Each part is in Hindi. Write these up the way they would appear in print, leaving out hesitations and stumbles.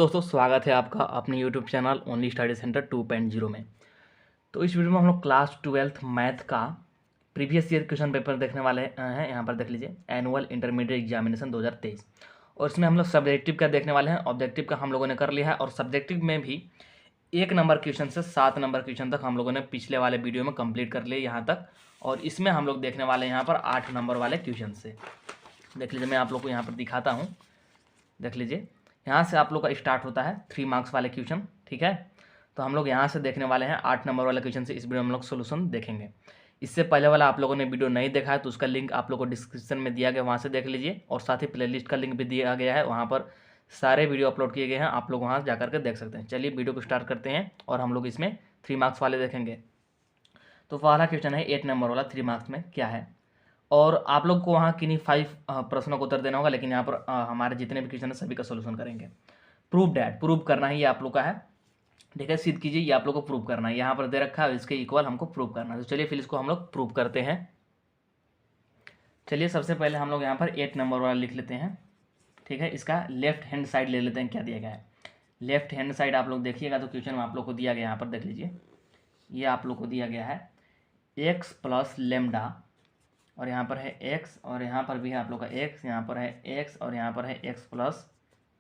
दोस्तों, स्वागत है आपका अपने YouTube channel only study centre 2.0 में। तो इस वीडियो में हम लोग क्लास 12th मैथ का प्रीवियस ईयर क्वेश्चन पेपर देखने वाले हैं। यहाँ पर देख लीजिए, एनुअल इंटरमीडिएट एग्जामिनेशन 2023। और इसमें हम लोग सब्जेक्टिव का देखने वाले हैं। ऑब्जेक्टिव का हम लोगों ने कर लिया है और सब्जेक्टिव में भी 1 नंबर क्वेश्चन से 7 नंबर क्वेश्चन तक हम लोगों ने पिछले वाले वीडियो में कंप्लीट कर लिए यहाँ तक। और इसमें हम लोग देखने वाले हैं यहाँ पर 8 नंबर वाले क्वेश्चन से। देख लीजिए, मैं आप लोग को यहाँ पर दिखाता हूँ। देख लीजिए, यहाँ से आप लोग का स्टार्ट होता है 3 मार्क्स वाले क्वेश्चन। ठीक है, तो हम लोग यहाँ से देखने वाले हैं 8 नंबर वाले क्वेश्चन से। इस वीडियो में हम लोग सोल्यूशन देखेंगे। इससे पहले वाला आप लोगों ने वीडियो नहीं देखा है तो उसका लिंक आप लोगों को डिस्क्रिप्शन में दिया गया, वहाँ से देख लीजिए। और साथ ही प्लेलिस्ट का लिंक भी दिया गया है, वहाँ पर सारे वीडियो अपलोड किए गए हैं, आप लोग वहाँ जा करके देख सकते हैं। चलिए वीडियो को स्टार्ट करते हैं और हम लोग इसमें 3 मार्क्स वाले देखेंगे। तो पहला क्वेश्चन है 8 नंबर वाला 3 मार्क्स में क्या है। और आप लोग को वहाँ किन्हीं 5 प्रश्नों को उत्तर देना होगा, लेकिन यहाँ पर हमारे जितने भी क्वेश्चन है सभी का सोल्यूशन करेंगे। प्रूव डैट, प्रूव करना ही ये आप लोग का है। ठीक है, सिद्ध कीजिए, ये आप लोग को प्रूव करना है। यहाँ पर दे रखा है, इसके इक्वल हमको प्रूव करना है। तो चलिए फिर इसको हम लोग प्रूव करते हैं। चलिए सबसे पहले हम लोग यहाँ पर 8 नंबर वाला लिख लेते हैं। ठीक है, इसका लेफ्ट हैंड साइड ले लेते हैं, क्या दिया गया है। लेफ्ट हैंड साइड आप लोग देखिएगा तो क्वेश्चन में आप लोग को दिया गया, यहाँ पर देख लीजिए, ये आप लोग को दिया गया है एक्स प्लस लेमडा, और यहाँ पर है एक्स, और यहाँ पर भी है आप लोग का एक्स, यहाँ पर है एक्स, और यहाँ पर है एक्स प्लस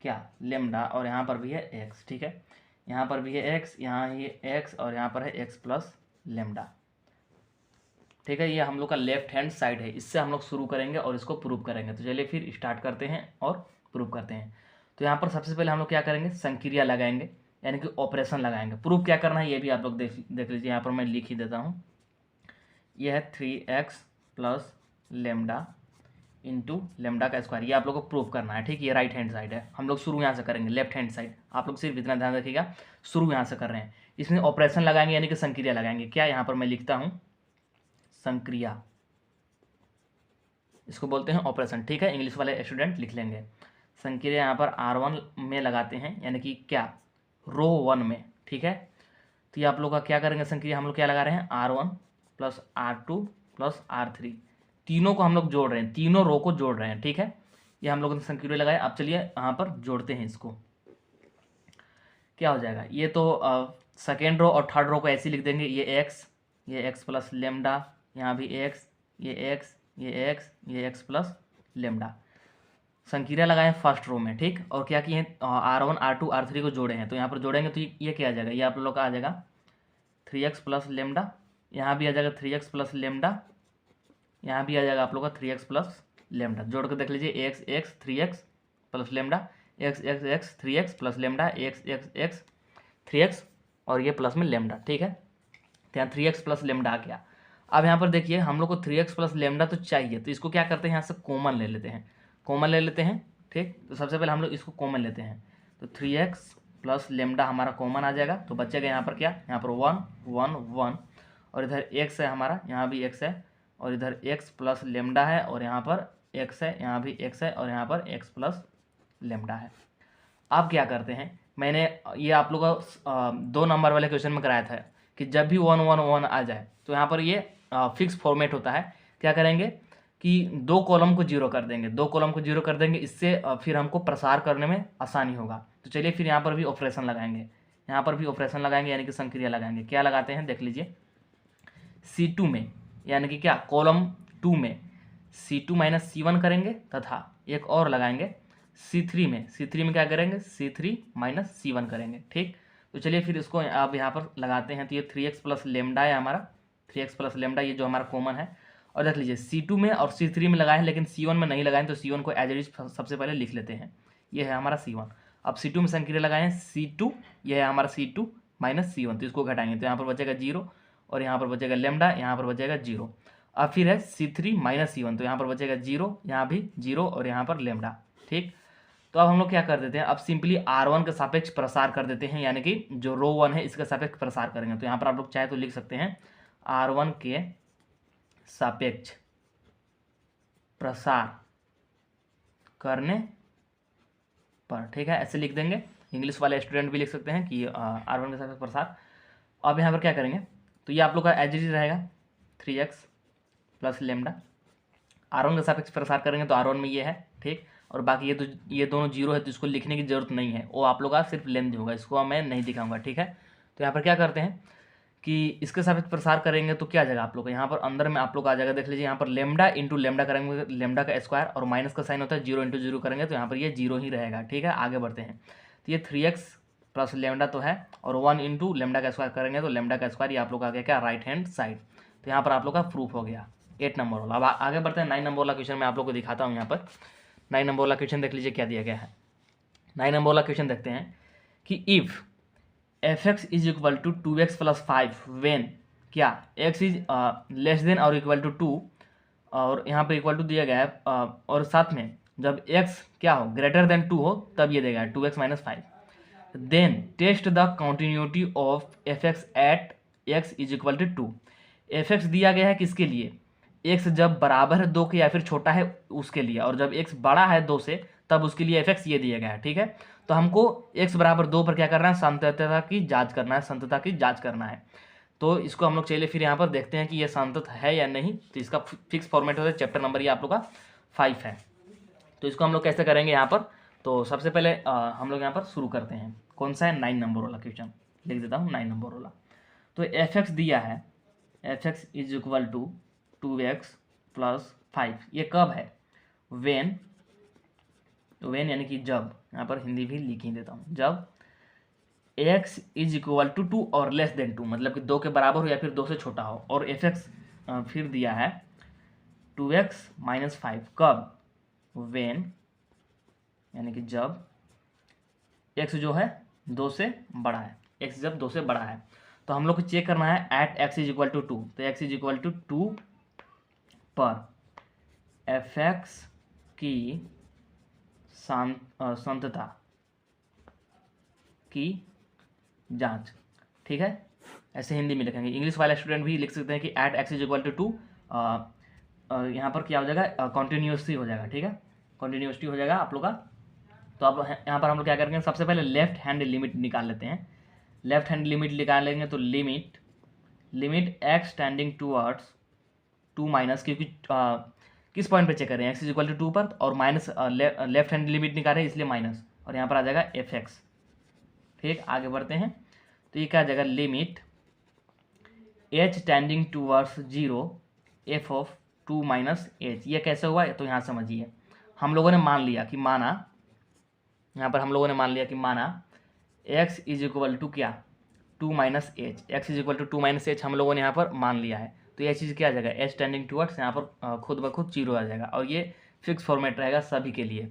क्या लेमडा, और यहाँ पर भी है एक्स। ठीक है, यहाँ पर भी है एक्स, यहाँ ये एक्स, और यहाँ पर है एक्स प्लस लेमडा। ठीक है, ये हम लोग का लेफ्ट हैंड साइड है। इससे हम लोग शुरू करेंगे और इसको प्रूव करेंगे। तो चलिए फिर स्टार्ट करते हैं और प्रूव करते हैं। तो यहाँ पर सबसे पहले हम लोग क्या करेंगे, संक्रिया लगाएंगे, यानी कि ऑपरेशन लगाएंगे। प्रूव क्या करना है ये भी आप लोग देख लीजिए, यहाँ पर मैं लिख ही देता हूँ। यह है 3x plus lambda into lambda का स्क्वायर, ये आप लोग को प्रूव करना है। ठीक, ये राइट हैंड साइड है। हम लोग शुरू यहाँ से करेंगे, लेफ्ट हैंड साइड। आप लोग सिर्फ इतना ध्यान रखिएगा, शुरू यहाँ से कर रहे हैं। इसमें ऑपरेशन लगाएंगे, यानी कि संक्रिया लगाएंगे। क्या, यहाँ पर मैं लिखता हूँ संक्रिया, इसको बोलते हैं ऑपरेशन। ठीक है, इंग्लिश वाले स्टूडेंट लिख लेंगे। संक्रिया यहाँ पर R1 में लगाते हैं, यानी कि क्या, रो 1 में। ठीक है, तो ये आप लोग का क्या करेंगे, संक्रिया हम लोग क्या लगा रहे हैं, R1 plus R2 plus R3, तीनों को हम लोग जोड़ रहे हैं, तीनों रो को जोड़ रहे हैं। ठीक है, ये हम लोगों ने संक्रिया लगाया। अब चलिए यहाँ पर जोड़ते हैं इसको, क्या हो जाएगा। ये तो सेकेंड रो और थर्ड रो को ऐसे लिख देंगे, ये एक्स प्लस लेमडा, यहाँ भी एक्स, ये एक्स, ये एक्स, ये एक्स प्लस लेमडा। संक्रिया लगाए फर्स्ट रो में। ठीक, और क्या किए, R1 R2 R3 को जोड़े हैं। तो यहाँ पर जोड़ेंगे तो ये क्या आ जाएगा, ये आप लोग का आ जाएगा 3x प्लस लेमडा, यहाँ भी आ जाएगा 3x प्लस लेमडा, यहाँ भी आ जाएगा आप लोग का 3x प्लस लेमडा। जोड़ कर देख लीजिए, x x 3x plus lambda, x x x 3x plus lambda, x x x 3x, और ये प्लस में लेमडा। ठीक है, तो यहाँ 3x प्लस लेमडा आ गया। अब यहाँ पर देखिए, हम लोग को 3x प्लस लेमडा तो चाहिए, तो इसको क्या करते हैं, यहाँ से कॉमन ले लेते हैं, कॉमन ले लेते हैं। ठीक, तो सबसे पहले हम लोग इसको कॉमन लेते हैं, तो 3x प्लस लेमडा हमारा कॉमन आ जाएगा। तो बचेगा यहाँ पर क्या, यहाँ पर 1 1 1, और इधर x है हमारा, यहाँ भी x है, और इधर x प्लस लेमडा है, और यहाँ पर x है, यहाँ भी x है, और यहाँ पर x प्लस लेमडा है। अब क्या करते हैं, मैंने ये आप लोग का 2 नंबर वाले क्वेश्चन में कराया था कि जब भी 1 1 1 आ जाए तो यहाँ पर ये फिक्स फॉर्मेट होता है। क्या करेंगे कि 2 कॉलम को जीरो कर देंगे, 2 कॉलम को जीरो कर देंगे, इससे फिर हमको प्रसार करने में आसानी होगा। तो चलिए फिर यहाँ पर भी ऑपरेशन लगाएंगे, यहाँ पर भी ऑपरेशन लगाएंगे, यानी कि संक्रिया लगाएंगे। क्या लगाते हैं देख लीजिए, C2 में, यानी कि क्या, कॉलम 2 में C2 माइनस C1 करेंगे, तथा एक और लगाएंगे C3 में, C3 में क्या करेंगे, C3 माइनस C1 करेंगे। ठीक, तो चलिए फिर इसको आप यहाँ पर लगाते हैं। तो ये 3x प्लस लेमडा है हमारा, 3x प्लस लेमडा, ये जो हमारा कॉमन है। और देख लीजिए, C2 में और C3 में लगाए हैं, लेकिन C1 में नहीं लगाए, तो C1 को एज इट इज सबसे पहले लिख लेते हैं। ये है हमारा C1। अब C2 में संक्रिया लगाए हैं C2, ये है हमारा C2 माइनस C1, तो इसको घटाएंगे, तो यहाँ पर बचेगा 0, और यहाँ पर बचेगा लेमडा, यहाँ पर बचेगा 0। अब फिर है C3 माइनस C1, तो यहाँ पर बचेगा 0, यहाँ भी 0, और यहाँ पर लेमडा। ठीक, तो अब हम लोग क्या कर देते हैं, अब सिंपली R1 के सापेक्ष प्रसार कर देते हैं, यानी कि जो रो 1 है इसका सापेक्ष प्रसार करेंगे। तो यहाँ पर आप लोग चाहे तो लिख सकते हैं R1 के सापेक्ष प्रसार करने पर। ठीक है, ऐसे लिख देंगे। इंग्लिश वाले स्टूडेंट भी लिख सकते हैं कि R1 के सापेक्ष प्रसार। अब यहाँ पर क्या करेंगे, तो ये आप लोग का एज इट इज रहेगा 3x प्लस लेमडा। R1 के सापेक्ष प्रसार करेंगे तो R1 में ये है। ठीक, और बाकी ये दोनों जीरो है तो इसको लिखने की ज़रूरत नहीं है, वो आप लोग का सिर्फ लेंथ होगा, इसको मैं नहीं दिखाऊंगा, ठीक है। तो यहाँ पर क्या करते हैं कि इसके सापेक्ष प्रसार करेंगे तो क्या आ जाएगा आप लोग का, यहाँ पर अंदर में आप लोग आ जाएगा, देख लीजिए यहाँ पर लेमडा इंटू लेमडा करेंगे, लेमडा का स्क्वायर और माइनस का साइन होता है, जीरो इंटू जीरो करेंगे तो यहाँ पर ये जीरो ही रहेगा, ठीक है। आगे बढ़ते हैं, तो ये 3x प्लस लेमडा तो है, और 1 इंटू लेमडा का स्क्वायर करेंगे तो लेमडा का स्क्वायर, ये आप लोग आ गया क्या, राइट हैंड साइड। तो यहाँ पर आप लोग का प्रूफ हो गया 8 नंबर वाला। अब आगे बढ़ते हैं 9 नंबर वाला क्वेश्चन मैं आप लोग को दिखाता हूँ। यहाँ पर 9 नंबर वाला क्वेश्चन देख लीजिए क्या दिया गया है। 9 नंबर वाला क्वेश्चन देखते हैं कि if fx is equal to 2x plus 5 when क्या x इज लेस देन और इक्वल टू 2, और यहाँ पर इक्वल टू दिया गया है, और साथ में जब x क्या हो ग्रेटर देन 2 हो तब ये देगा 2x minus 5, then test the continuity of fx at x is equal to 2। fx दिया गया है किसके लिए, x जब बराबर है 2 के या फिर छोटा है उसके लिए, और जब x बड़ा है 2 से तब उसके लिए fx ये दिया गया है, ठीक है। तो हमको x बराबर 2 पर क्या करना है, संततता की जांच करना है, संततता की जांच करना है। तो इसको हम लोग चलिए फिर यहाँ पर देखते हैं कि ये संतत है या नहीं। तो इसका फिक्स फॉर्मेट होता है, चैप्टर नंबर ये आप लोग का 5 है। तो इसको हम लोग कैसे करेंगे यहाँ पर, तो सबसे पहले हम लोग यहाँ पर शुरू करते हैं। कौन सा है, 9 नंबर वाला क्वेश्चन लिख देता हूँ, 9 नंबर वाला। तो fx दिया है, fx is equal to 2x plus 5, ये कब है, वेन, वेन यानी कि जब, यहाँ पर हिंदी भी लिख ही देता हूँ, जब x इज इक्वल टू 2 और लेस देन 2, मतलब कि 2 के बराबर हो या फिर 2 से छोटा हो, और fx फिर दिया है 2x माइनस 5, कब, वेन यानी कि जब x जो है 2 से बड़ा है, x जब 2 से बड़ा है। तो हम लोग को चेक करना है at x is equal to 2, तो x इज इक्वल टू 2 पर fx की संतता की जांच, ठीक है। ऐसे हिंदी में लिखेंगे, इंग्लिश वाले स्टूडेंट भी लिख सकते हैं कि at x is equal to 2, यहाँ पर क्या हो जाएगा, कॉन्टिन्यूसली हो जाएगा, ठीक है, कॉन्टिन्यूसली हो जाएगा आप लोग का। तो अब यहाँ पर हम लोग क्या करेंगे, सबसे पहले लेफ्ट हैंड लिमिट निकाल लेते हैं। लेफ्ट हैंड लिमिट निकालेंगे तो limit x tending towards 2 minus, क्योंकि किस पॉइंट पे चेक करें, x इज इक्वल टू 2 पर, और माइनस लेफ्ट हैंड लिमिट निकाल रहे हैं इसलिए माइनस, और यहाँ पर आ जाएगा fx। ठीक, आगे बढ़ते हैं, तो ये क्या आ जाएगा, limit h tending towards 0 f of 2 minus h। ये कैसे हुआ तो यहाँ समझिए, हम लोगों ने मान लिया कि माना, यहाँ पर हम लोगों ने मान लिया कि माना x इज इक्वल टू क्या, 2 minus h, x is equal to 2 minus h हम लोगों ने यहाँ पर मान लिया है। तो ये चीज़ क्या आ जाएगा, एच टेंडिंग टूवर्ड्स, यहाँ पर खुद ब खुद 0 आ जाएगा, और ये फिक्स फॉर्मेट रहेगा सभी के लिए,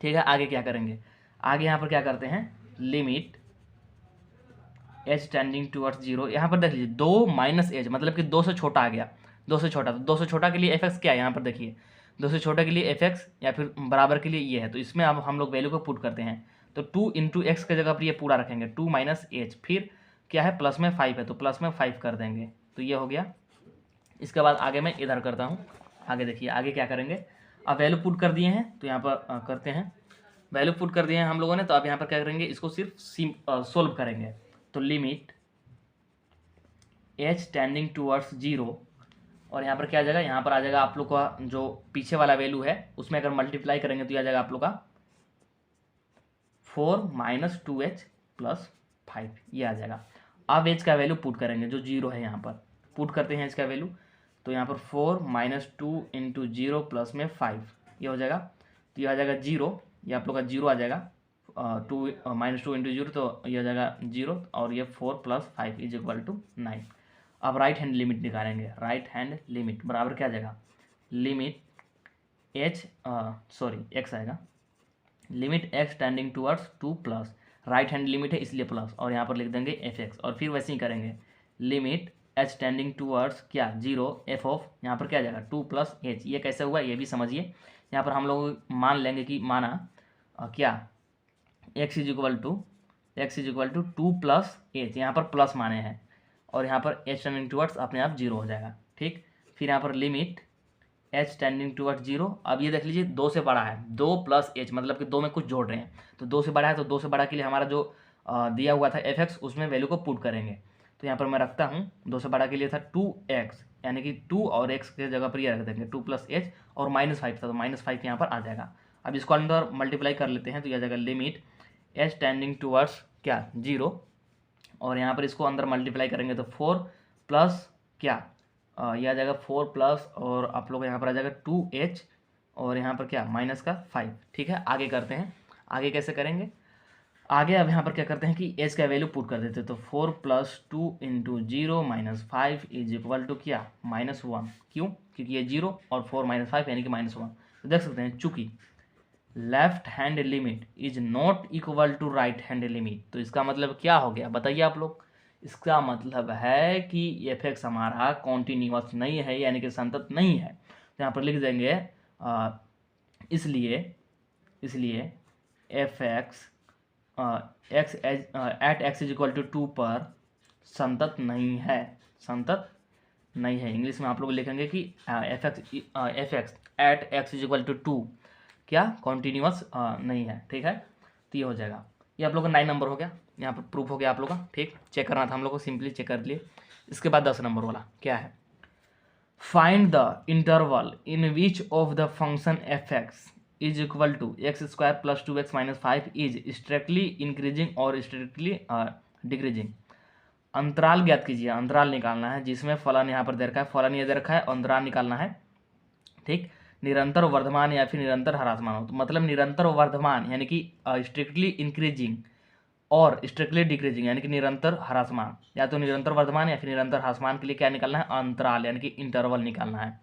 ठीक है। आगे क्या करेंगे, आगे यहाँ पर क्या करते हैं, लिमिट एच टेंडिंग टूवर्ड्स 0, यहाँ पर देख लीजिए 2 माइनस एच, मतलब कि 2 से छोटा आ गया, 2 से छोटा, तो 2 से छोटा के लिए एफ एक्स क्या है, यहाँ पर देखिए 2 से छोटा के लिए एफ एक्स या फिर बराबर के लिए ये है। तो इसमें अब हम लोग वैल्यू को पुट करते हैं, तो 2 इंटू एक्स की जगह पर ये पूरा रखेंगे, 2 माइनस एच, फिर क्या है प्लस में 5 है तो प्लस में 5 कर देंगे, तो ये हो गया। इसके बाद आगे मैं इधर करता हूँ, आगे देखिए आगे क्या करेंगे, अब वैल्यू पुट कर दिए हैं तो यहाँ पर करते हैं, वैल्यू पुट कर दिए हैं हम लोगों ने, तो अब यहाँ पर क्या करेंगे, इसको सिर्फ सोल्व करेंगे। तो लिमिट एच टेंडिंग टूवर्ड्स 0, और यहाँ पर क्या आ जाएगा, यहाँ पर आ जाएगा आप लोग का जो पीछे वाला वैल्यू है उसमें अगर मल्टीप्लाई करेंगे तो आ जाएगा आप लोग का 4 माइनस 2h प्लस 5, ये आ जाएगा। अब एच का वैल्यू पुट करेंगे जो 0 है, यहाँ पर पुट करते हैं इसका वैल्यू, तो यहाँ पर 4 माइनस 2 इंटू 0 प्लस में 5, ये हो जाएगा, तो ये आ जाएगा 0, ये आप लोग का 0 आ जाएगा, 2 माइनस 2 इंटू 0 तो ये आ जाएगा 0, और ये 4 प्लस 5 इज इक्वल टू 9। अब राइट हैंड लिमिट निकालेंगे, राइट हैंड लिमिट बराबर क्या आ जाएगा, लिमिट एक्स आएगा, limit x tending towards 2 plus, right hand limit है इसलिए प्लस, और यहाँ पर लिख देंगे एफ एक्स, और फिर वैसे ही करेंगे, लिमिट एच टेंडिंग टूवर्ड्स क्या 0 एफ ऑफ, यहाँ पर क्या आ जाएगा 2 प्लस एच। ये कैसे हुआ ये भी समझिए, यहाँ पर हम लोग मान लेंगे कि माना क्या x is equal to 2 plus h, यहाँ पर प्लस माने हैं, और यहाँ पर एच टेंडिंग टूवर्ड्स अपने आप 0 हो जाएगा, ठीक। फिर यहाँ पर लिमिट एच टेंडिंग टूवर्ड्स 0, अब ये देख लीजिए 2 से बड़ा है, 2 प्लस एच मतलब कि 2 में कुछ जोड़ रहे हैं, तो 2 से बड़ा है, तो 2 से बड़ा के लिए हमारा जो दिया हुआ था एफ एक्स उसमें वैल्यू को पुट करेंगे। तो यहाँ पर मैं रखता हूँ 2 से बड़ा के लिए था 2x, यानी कि 2 और x के जगह पर ये रख देंगे 2 प्लस एच, और -5 था तो -5 यहाँ पर आ जाएगा। अब इसको अंदर मल्टीप्लाई कर लेते हैं तो यह आ जाएगा लिमिट एच टेंडिंग टूवर्ड्स क्या 0, और यहाँ पर इसको अंदर मल्टीप्लाई करेंगे तो 4 प्लस क्या यह आ जाएगा 4 प्लस और आप लोग यहाँ पर आ जाएगा 2h और यहाँ पर क्या माइनस का 5। ठीक है, आगे करते हैं। आगे कैसे करेंगे, आगे अब यहाँ पर क्या करते हैं कि एच का वैल्यू पुट कर देते हैं तो 4 plus 2 into 0 minus 5 is equal to क्या -1। क्यों, क्योंकि ये 0 और 4 माइनस 5 यानी कि -1। तो देख सकते हैं चूंकि left hand limit is not equal to right hand limit, तो इसका मतलब क्या हो गया बताइए आप लोग। इसका मतलब है कि एफ एक्स हमारा कॉन्टिन्यूअस नहीं है, यानी कि संतत नहीं है। तो यहाँ पर लिख देंगे इसलिए f x at x is equal to 2 पर संतत नहीं है। इंग्लिश में आप लोग लिखेंगे कि f x at x is equal to 2 क्या कॉन्टिन्यूअस नहीं है। ठीक है, तो ये हो जाएगा। ये आप लोग का 9 नंबर हो गया, यहाँ पर प्रूफ हो गया आप लोग का। ठीक, चेक करना था हम लोग को, सिंपली चेक कर लिए। इसके बाद 10 नंबर वाला क्या है, find the interval in which of the function f x is equal to x square plus 2x minus 5 is strictly increasing और स्ट्रिक्टली डिक्रीजिंग। अंतराल ज्ञात कीजिए, अंतराल निकालना है जिसमें फलन यहाँ पर दे रखा है, फलन ये दे रखा है, अंतराल निकालना है। ठीक, निरंतर वर्धमान या फिर निरंतर ह्रासमान हो, तो मतलब निरंतर वर्धमान यानी कि स्ट्रिक्टली इंक्रीजिंग और स्ट्रिक्टली डिक्रीजिंग यानी कि निरंतर ह्रासमान, या तो निरंतर वर्धमान या फिर निरंतर ह्रासमान के लिए क्या निकालना है, अंतराल यानी कि इंटरवल निकालना है।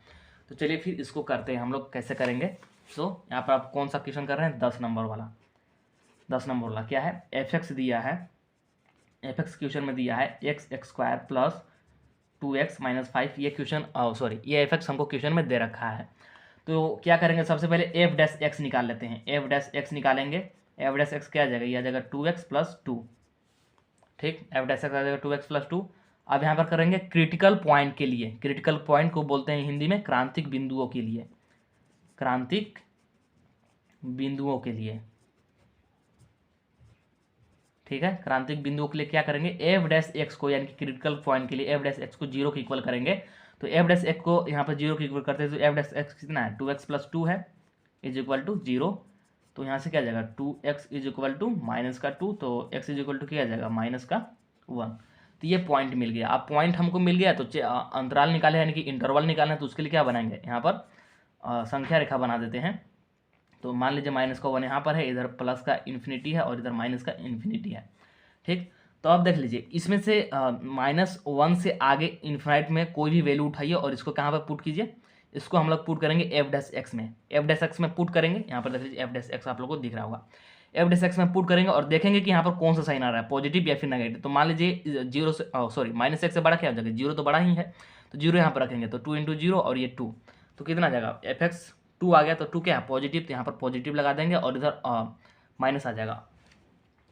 तो चलिए फिर इसको करते हैं हम लोग, कैसे करेंगे। यहाँ पर आप कौन सा क्वेश्चन कर रहे हैं, 10 नंबर वाला। 10 नंबर वाला क्या है, एफ एक्स दिया है, एफ एक्स क्वेश्चन में दिया है x square plus 2x minus 5, ये क्वेश्चन ये एफ एक्स हमको क्वेश्चन में दे रखा है। तो क्या करेंगे, सबसे पहले एफ डैश एक्स निकाल लेते हैं। एफ डैश एक्स निकालेंगे, एफ डैश एक्स क्या आ जाएगा, ये आ जाएगा 2x प्लस 2। ठीक, एफ डैश एक्स आ जाएगा 2x प्लस 2। अब यहाँ पर करेंगे क्रिटिकल पॉइंट के लिए, क्रिटिकल पॉइंट को बोलते हैं हिंदी में क्रांतिक बिंदुओं के लिए, क्रांतिक बिंदुओं के लिए। ठीक है, क्रांतिक बिंदुओं के लिए क्या करेंगे, एफ डैश एक्स को यानी कि क्रिटिकल पॉइंट के लिए एफ डैश एक्स को 0 के इक्वल करेंगे। तो एफ डैश एक्स को यहाँ पर 0 के इक्वल करते हैं तो एफ डैश एक्स कितना है, 2x प्लस 2 है इज इक्वल टू 0। तो यहाँ से क्या आ जाएगा, 2x is equal to minus का 2, तो x इज इक्वल टू क्या आ जाएगा, माइनस का 1। तो ये पॉइंट मिल गया। अब पॉइंट हमको मिल गया तो अंतराल निकाले यानी कि इंटरवल निकालना है, तो उसके लिए क्या बनाएंगे, यहाँ पर संख्या रेखा बना देते हैं। तो मान लीजिए माइनस का 1 यहाँ पर है, इधर प्लस का इन्फिनिटी है और इधर माइनस का इन्फिनिटी है। ठीक, तो अब देख लीजिए इसमें से -1 से आगे इन्फिनाइट में कोई भी वैल्यू उठाइए और इसको कहाँ पर पुट कीजिए, इसको हम लोग पुट करेंगे एफ डैश एक्स में। एफ डैश एक्स में पुट करेंगे, यहाँ पर देख लीजिए एफ डैश एक्स आप लोगों को दिख रहा होगा। एफ डैश एक्स में पुट करेंगे और देखेंगे कि यहाँ पर कौन सा साइन आ रहा है, पॉजिटिव या फिर नेगेटिव। तो मान लीजिए 0 से -x से बड़ा क्या हो जाएगा, 0 तो बड़ा ही है, तो 0 यहाँ पर रखेंगे तो 2 × 0 और ये 2, तो कितना आ जाएगा, एफ एक्स 2 आ गया। तो 2 क्या है, पॉजिटिव, तो यहाँ पर पॉजिटिव लगा देंगे और इधर माइनस आ जाएगा।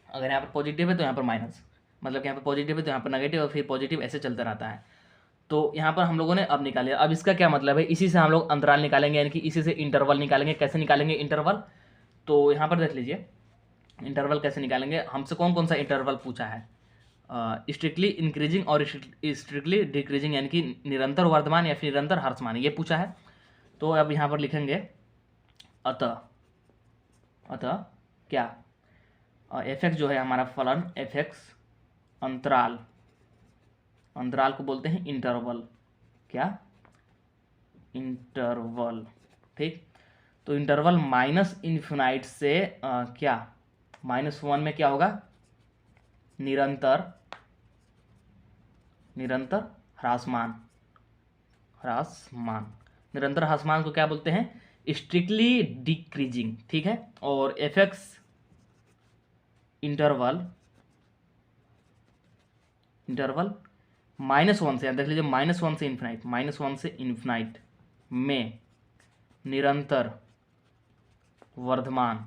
अगर यहाँ पर पॉजिटिव है तो यहाँ पर माइनस, मतलब कि यहाँ पर पॉजिटिव है तो यहाँ पर नेगेटिव और फिर पॉजिटिव, ऐसे चलता रहता है। तो यहाँ पर हम लोगों ने अब निकाल लिया। अब इसका क्या मतलब है, इसी से हम लोग अंतराल निकालेंगे यानी कि इसी से इंटरवल निकालेंगे। कैसे निकालेंगे इंटरवल, तो यहाँ पर देख लीजिए इंटरवल कैसे निकालेंगे। हमसे कौन कौन सा इंटरवल पूछा है, स्ट्रिक्टली इंक्रीजिंग और स्ट्रिक्टली डिक्रीजिंग यानी कि निरंतर वर्धमान या फिर निरंतर ह्रासमान, ये पूछा है। तो अब यहाँ पर लिखेंगे अतः क्या एफ एक्स जो है हमारा फलन एफ एक्स अंतराल को बोलते हैं इंटरवल, क्या इंटरवल। ठीक, तो इंटरवल माइनस इन्फिनाइट से क्या -1 में क्या होगा, निरंतर ह्रासमान। निरंतर ह्रासमान को क्या बोलते हैं, स्ट्रिक्टली डिक्रीजिंग। ठीक है, और एफ एक्स इंटरवल -1 से, देख लीजिए -1 से इन्फिनाइट में निरंतर वर्धमान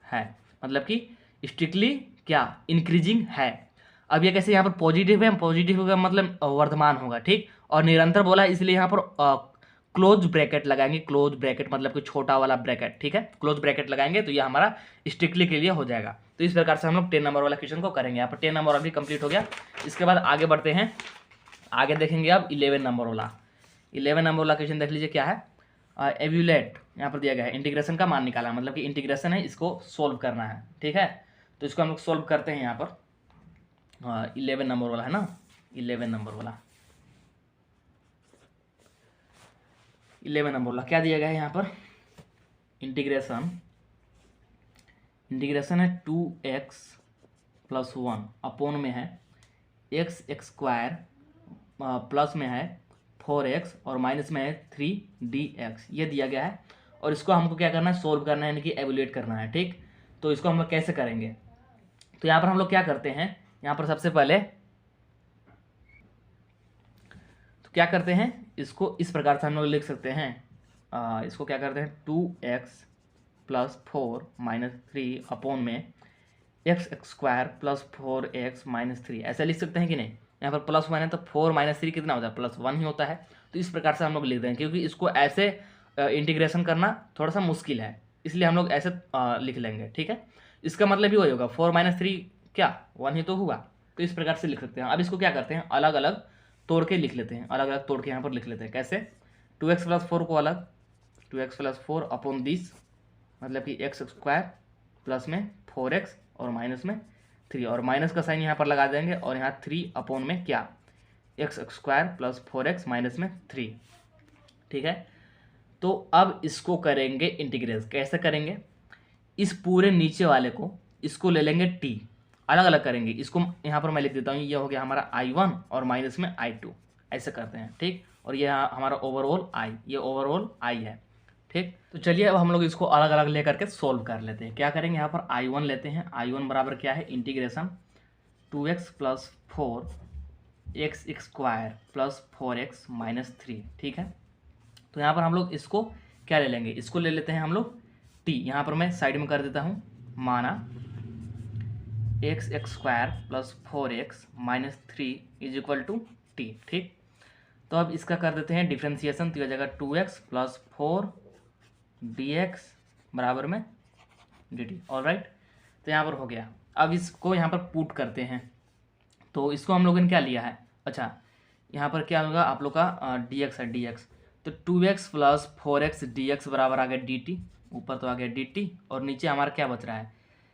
है, मतलब कि स्ट्रिक्टली क्या इंक्रीजिंग है। अब ये कैसे, यहाँ पर पॉजिटिव है, पॉजिटिव का मतलब वर्धमान होगा। ठीक, और निरंतर बोला है इसलिए यहाँ पर क्लोज ब्रैकेट लगाएंगे, क्लोज ब्रैकेट मतलब कि छोटा वाला ब्रैकेट। ठीक है, क्लोज ब्रैकेट लगाएंगे तो ये हमारा स्ट्रिक्टली के लिए हो जाएगा। तो इस प्रकार से हम लोग 10 नंबर वाला क्वेश्चन को करेंगे। यहाँ पर 10 नंबर अभी कंप्लीट हो गया। इसके बाद आगे बढ़ते हैं, आगे देखेंगे अब 11 नंबर वाला। 11 नंबर वाला क्वेश्चन देख लीजिए क्या है, एव्यूलेट यहाँ पर दिया गया है इंटीग्रेशन का मान निकाला, मतलब कि इंटीग्रेशन है, इसको सोल्व करना है। ठीक है, तो इसको हम लोग सोल्व करते हैं यहाँ पर। 11 नंबर वाला है ना, 11 नंबर वाला, 11 नंबर वाला क्या दिया गया है यहाँ पर, इंटीग्रेशन है 2x + 1 अपोन में है x² प्लस में है 4x और माइनस में है 3dx, ये दिया गया है। और इसको हमको क्या करना है, सोल्व करना है, यानी कि एवेल्यूएट करना है। ठीक, तो इसको हम लोग कैसे करेंगे, तो यहाँ पर हम लोग क्या करते हैं, यहाँ पर सबसे पहले तो क्या करते हैं, इसको इस प्रकार से हम लोग लिख सकते हैं। इसको क्या करते हैं, 2x + 4 - 3 अपोन में x² + 4x - 3, ऐसा लिख सकते हैं कि नहीं। यहाँ पर प्लस 1 है तो 4 - 3 कितना होता है, +1 ही होता है। तो इस प्रकार से हम लोग लिख देंगे, क्योंकि इसको ऐसे इंटीग्रेशन करना थोड़ा सा मुश्किल है, इसलिए हम लोग ऐसे लिख लेंगे। ठीक है, इसका मतलब भी वही होगा, 4 - 3 क्या 1 ही तो हुआ। तो इस प्रकार से लिख सकते हैं। अब इसको क्या करते हैं, अलग अलग तोड़ के लिख लेते हैं, अलग अलग तोड़ के यहाँ पर लिख लेते हैं। कैसे, 2x + 4 को अलग, 2x + 4 अपोन 20, मतलब कि x² प्लस में 4x और माइनस में 3, और माइनस का साइन यहाँ पर लगा देंगे, और यहाँ 3 अपोन में क्या, x² + 4x माइनस में 3। ठीक है, तो अब इसको करेंगे इंटीग्रेट। कैसे करेंगे, इस पूरे नीचे वाले को, इसको ले लेंगे t, अलग अलग करेंगे। इसको यहाँ पर मैं लिख देता हूँ, ये हो गया हमारा I1 और माइनस में I2, ऐसे करते हैं। ठीक, और ये हमारा ओवरऑल I, ये ओवरऑल I है। ठीक, तो चलिए अब हम लोग इसको अलग अलग लेकर के सोल्व कर लेते हैं। क्या करेंगे, यहाँ पर I1 लेते हैं। I1 बराबर क्या है, इंटीग्रेशन 2x + 4x² + 4x - 3। ठीक है, तो यहाँ पर हम लोग इसको क्या ले लेंगे, इसको ले लेते हैं हम लोग t। यहाँ पर मैं साइड में कर देता हूँ, माना x² + 4x - 3 = t। ठीक, तो अब इसका कर देते हैं डिफ्रेंसिएशन, तो यह जगह 2x + 4dx बराबर में dt। ऑलराइट, तो यहाँ पर हो गया। अब इसको यहाँ पर पुट करते हैं, तो इसको हम लोगों ने क्या लिया है, अच्छा यहाँ पर क्या होगा आप लोग का dx है, dx, तो 2x + 4x dx बराबर आ गया dt, ऊपर तो आ गया dt, और नीचे हमारा क्या बच रहा है,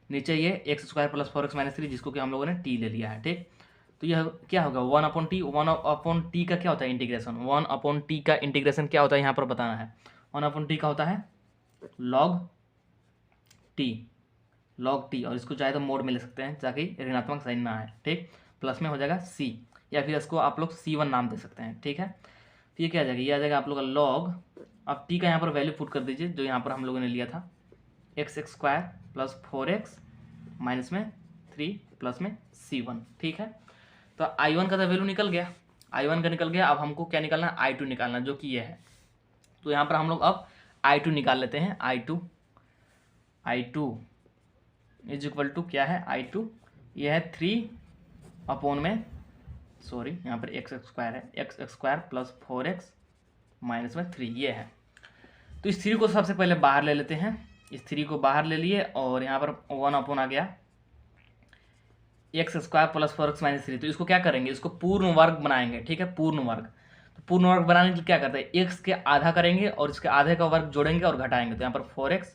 नीचे ये x² + 4x - 3, जिसको कि हम लोगों ने t ले लिया है। ठीक, तो यह क्या होगा, 1/t। 1/t का क्या होता है इंटीग्रेशन, 1/t का इंटीग्रेशन क्या होता है यहाँ पर बताना है। 1/t का होता है log t, और इसको चाहे तो मोड में ले सकते हैं ताकि ऋणात्मक साइन ना आए। ठीक, प्लस में हो जाएगा c, या फिर इसको आप लोग c1 नाम दे सकते हैं। ठीक है, तो ये क्या आ जाएगा, ये आ जाएगा आप लोग का log, अब t का यहाँ पर वैल्यू पुट कर दीजिए जो यहाँ पर हम लोगों ने लिया था, x² + 4x माइनस में 3 प्लस में c1। ठीक है, तो I1 का तो वैल्यू निकल गया, I1 का निकल गया। अब हमको क्या निकालना है, I2 निकालना, जो कि ये है। तो यहाँ पर हम लोग अब I2 निकाल लेते हैं। I2 = क्या है, I2 ये है 3 अपोन में, सॉरी यहाँ पर x² है, x² + 4x माइनस में 3, ये है। तो इस 3 को सबसे पहले बाहर ले लेते हैं, इस 3 को बाहर ले लिए, और यहाँ पर 1 अपोन आ गया x² + 4x - 3। तो इसको क्या करेंगे, इसको पूर्ण वर्ग बनाएंगे। ठीक है, पूर्ण वर्ग, तो पूर्ण वर्ग बनाने के लिए क्या करते हैं, x के आधा करेंगे और इसके आधे का वर्ग जोड़ेंगे और घटाएंगे। तो यहाँ पर 4x